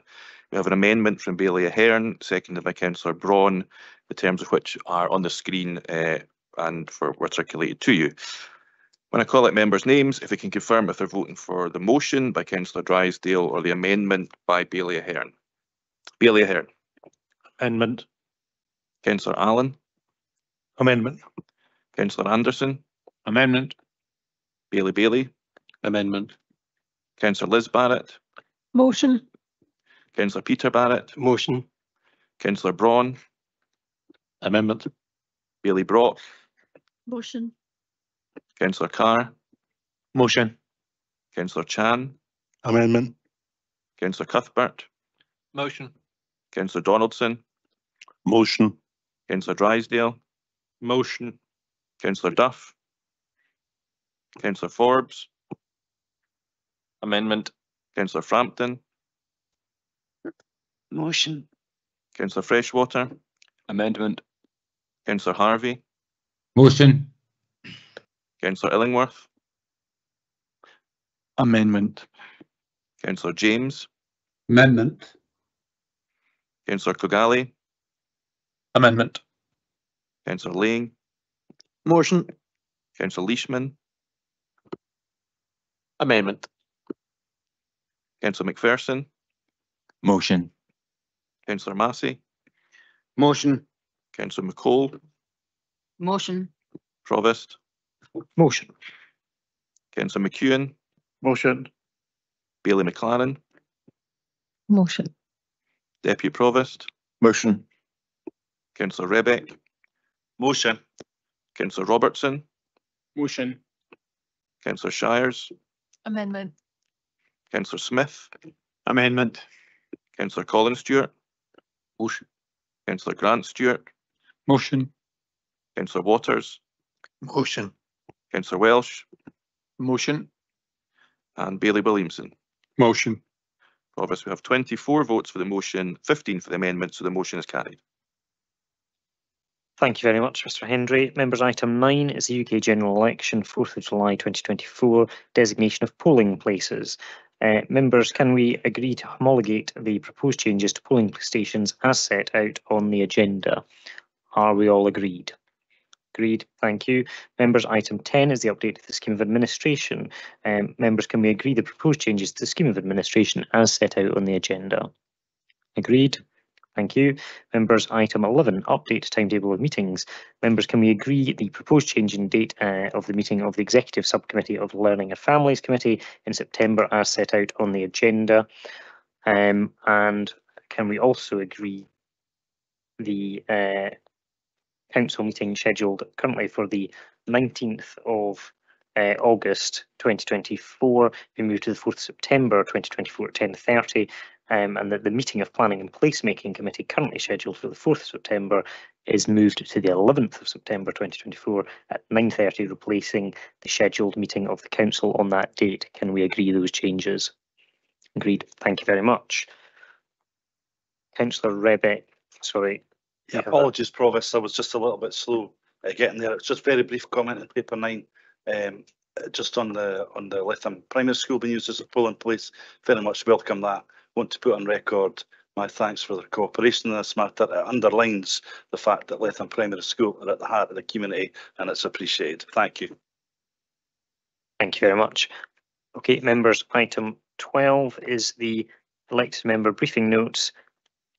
We have an amendment from Baillie Ahern, seconded by Councillor Braun, the terms of which are on the screen and were circulated to you. When I call out members' names, if they can confirm if they're voting for the motion by Councillor Drysdale or the amendment by Baillie Ahern. Baillie Ahern. Amendment. Councillor Allen. Amendment. Councillor Anderson. Amendment. Bailey. Amendment. Councillor Liz Barrett. Motion. Councillor Peter Barrett. Motion. Councillor Braun. Amendment. Baillie Brock. Motion. Councillor Carr. Motion. Councillor Chan. Amendment. Councillor Cuthbert. Motion. Councillor Donaldson. Motion. Councillor Drysdale. Motion. Councillor Duff. Councillor Forbes. Amendment. Councillor Frampton. Motion. Councillor Freshwater. Amendment. Councillor Harvey. Motion. Councillor Illingworth. Amendment. Councillor James. Amendment. Councillor Kogali. Amendment. Councillor Laying. Motion. Councillor Leishman. Amendment. Councillor McPherson. Motion. Councillor Massey. Motion. Councillor McCole. Motion. Provost. Motion. Councillor McEwen. Motion. Bailey McLaren, Motion. Deputy Provost, Motion. Councillor Rebeck, Motion. Councillor Robertson, Motion. Councillor Shires, Amendment. Councillor Smith, Amendment. Councillor Colin Stewart, Motion. Councillor Grant Stewart, Motion. Councillor Waters, Motion. Councillor Welsh, Motion. and Bailey Williamson. Motion. Provost, we have 24 votes for the motion, 15 for the amendment, so the motion is carried. Thank you very much, Mr Hendry. Members, item 9 is the UK General Election, 4th of July 2024, designation of polling places. Members, can we agree to homologate the proposed changes to polling stations as set out on the agenda? Are we all agreed? Agreed. Thank you. Members, item 10 is the update to the scheme of administration. Members, can we agree the proposed changes to the scheme of administration as set out on the agenda? Agreed. Thank you. Members, item 11, update timetable of meetings. Members, can we agree the proposed change in date of the meeting of the Executive Subcommittee of the Learning and Families Committee in September as set out on the agenda? And can we also agree the council meeting scheduled currently for the 19th of August 2024 be moved to the 4th of September 2024 at 10:30, and that the meeting of Planning and Placemaking Committee currently scheduled for the 4th of September is moved to the 11th of September 2024 at 9:30, replacing the scheduled meeting of the council on that date. Can we agree those changes? Agreed. Thank you very much. Councillor Rebeck, sorry. Yeah, apologies, Provost. I was just a little bit slow getting there. It's just very brief comment in paper 9. Just on the Letham Primary School being used as a polling place. Very much welcome that. Want to put on record my thanks for their cooperation in this matter. It underlines the fact that Letham Primary School are at the heart of the community, and it's appreciated. Thank you. Thank you very much. Okay, members, item 12 is the elected member briefing notes.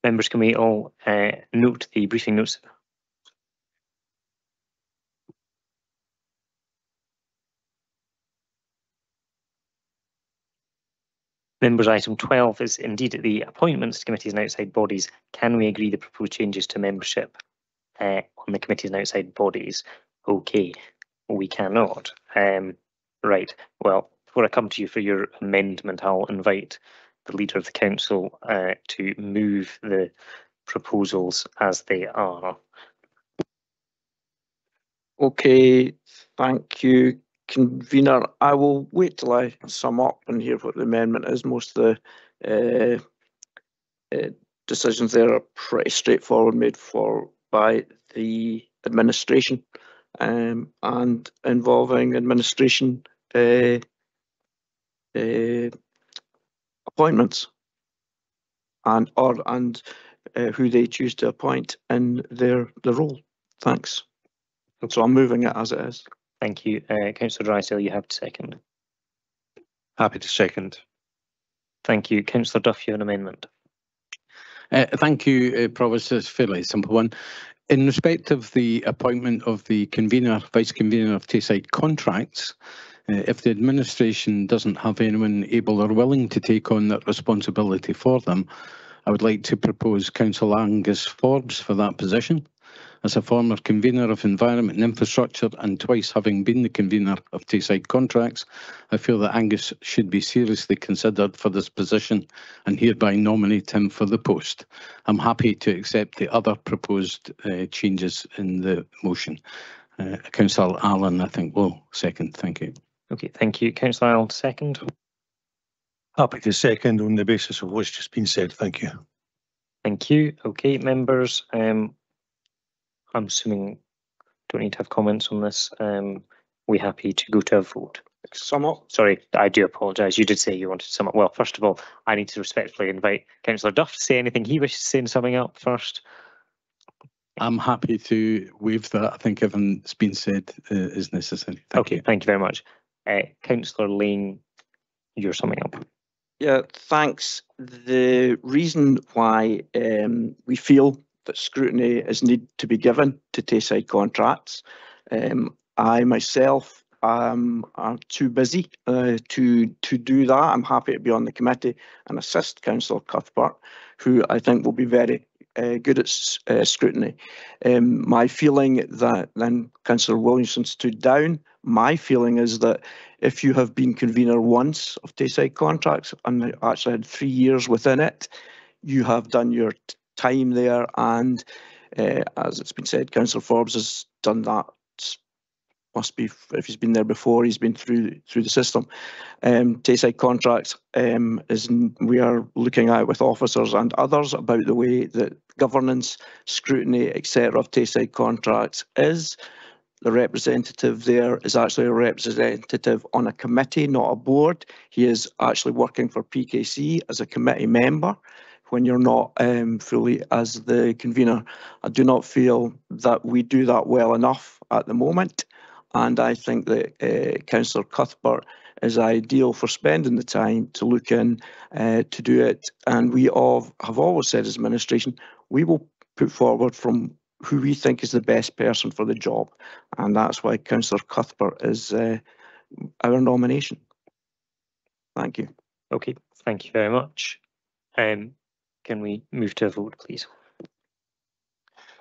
Members, can we all note the briefing notes? Members, item 12 is indeed the appointments to committees and outside bodies. Can we agree the proposed changes to membership on the committees and outside bodies? Okay, we cannot. Right, well, before I come to you for your amendment, I'll invite the Leader of the Council to move the proposals as they are. Okay, thank you, Convener. I will wait till I sum up and hear what the amendment is. Most of the decisions there are pretty straightforward, made by the administration and involving administration appointments and who they choose to appoint in the role. Thanks. So I'm moving it as it is. Thank you. Councillor Drysdale, you have to second. Happy to second. Thank you. Councillor Duff, you have an amendment. Thank you, Provost. It's a fairly simple one. In respect of the appointment of the convener, vice convener of Tayside contracts, if the administration doesn't have anyone able or willing to take on that responsibility for them, I would like to propose Councillor Angus Forbes for that position. As a former convener of Environment and Infrastructure and twice having been the convener of Tayside contracts, I feel that Angus should be seriously considered for this position and hereby nominate him for the post. I'm happy to accept the other proposed changes in the motion. Councillor Allen, I think, will second. Thank you. Okay, thank you. Councillor Allen, second. Happy to second on the basis of what's just been said. Thank you. Thank you. Okay, members. I'm assuming don't need to have comments on this. We happy to go to a vote? Sum up. Sorry, I do apologise. You did say you wanted to sum up. Well, first of all, I need to respectfully invite Councillor Duff to say anything he wishes to say in summing up first. I'm happy to waive that. I think everything's been said is necessary. Thank you. Thank you very much. Councillor Lane, you're summing up. Yeah, thanks. The reason why we feel that scrutiny is need to be given to Tayside contracts, I myself are too busy to do that. I'm happy to be on the committee and assist Councillor Cuthbert, who I think will be very good at scrutiny. My feeling that then Councillor Williamson stood down, my feeling is that if you have been convener once of Tayside contracts and actually had 3 years within it, you have done your time there, and as it's been said, Councillor Forbes has done that. Must be, if he's been there before, he's been through the system. Tayside contracts we are looking at with officers and others about the way that governance, scrutiny, etc. of Tayside contracts is. The representative there is actually a representative on a committee, not a board. He is actually working for PKC as a committee member when you're not fully as the convener. I do not feel that we do that well enough at the moment. And I think that Councillor Cuthbert is ideal for spending the time to look in to do it. And we have always said as administration, we will put forward from who we think is the best person for the job. And that's why Councillor Cuthbert is our nomination. Thank you. Okay, thank you very much. Can we move to a vote, please?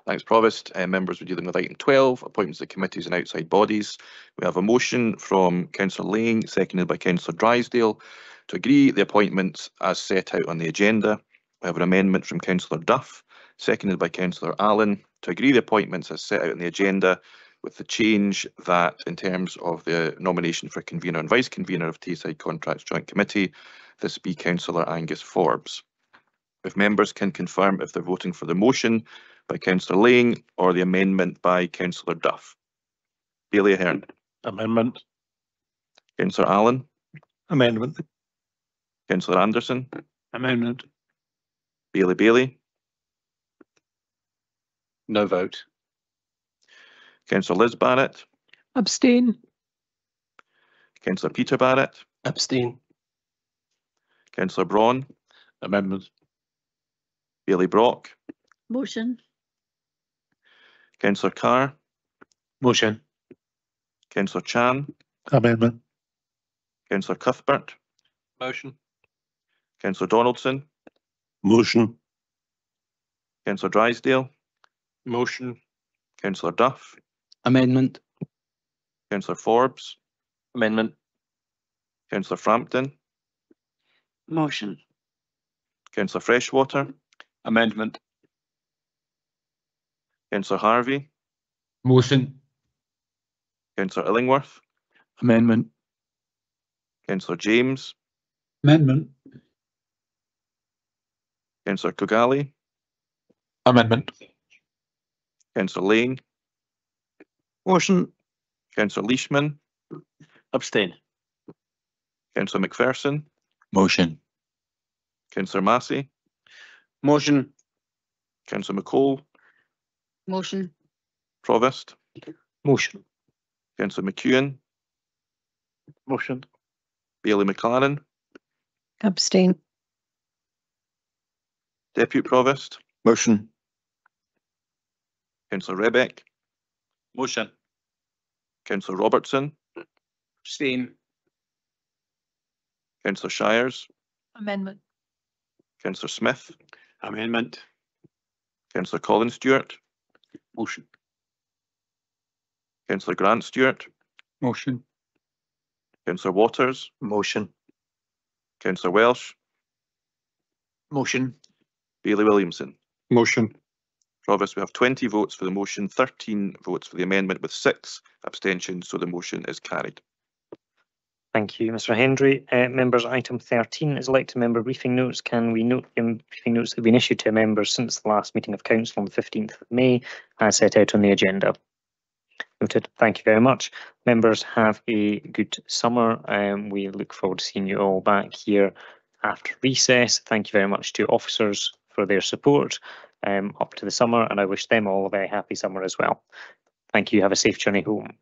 Thanks, Provost. Members, we're dealing with item 12, appointments to committees and outside bodies. We have a motion from Councillor Lang, seconded by Councillor Drysdale, to agree the appointments as set out on the agenda. We have an amendment from Councillor Duff, seconded by Councillor Allen, to agree the appointments as set out on the agenda, with the change that in terms of the nomination for convener and vice convener of Tayside Contracts Joint Committee, this be Councillor Angus Forbes. If members can confirm if they're voting for the motion by Councillor Lang or the amendment by Councillor Duff. Bailey Ahern. Amendment. Councillor Allen. Amendment. Councillor Anderson. Amendment. Bailey. No vote. Councillor Liz Barrett. Abstain. Councillor Peter Barrett. Abstain. Councillor Braun. Amendment. Bailey Brock. Motion. Councillor Carr. Motion. Councillor Chan. Amendment. Councillor Cuthbert. Motion. Councillor Donaldson. Motion. Councillor Drysdale. Motion. Councillor Duff. Amendment. Councillor Forbes. Amendment. Councillor Frampton. Motion. Councillor Freshwater. Amendment. Councillor Harvey. Motion. Councillor Illingworth. Amendment. Councillor James. Amendment. Councillor Kogali. Amendment. Councillor Lang. Motion. Councillor Leishman. Abstain. Councillor McPherson. Motion. Councillor Massey. Motion. Councillor McCall. Motion. Provost. Motion. Councillor McEwen. Motion. Bailey McLaren. Abstain. Deputy Provost. Motion. Councillor Rebeck. Motion. Councillor Robertson. Abstain. Councillor Shires. Amendment. Councillor Smith. Amendment. Councillor Colin Stewart. Motion. Councillor Grant Stewart. Motion. Councillor Waters. Motion. Councillor Welsh. Motion. Bailey Williamson. Motion. Provost, we have 20 votes for the motion, 13 votes for the amendment with 6 abstentions, so the motion is carried. Thank you, Mr Hendry. Members, item 13 is elected member briefing notes. Can we note the briefing notes that have been issued to members since the last meeting of council on the 15th of May, as set out on the agenda? Noted. Thank you very much. Members, have a good summer. We look forward to seeing you all back here after recess. Thank you very much to officers for their support up to the summer, and I wish them all a very happy summer as well. Thank you. Have a safe journey home.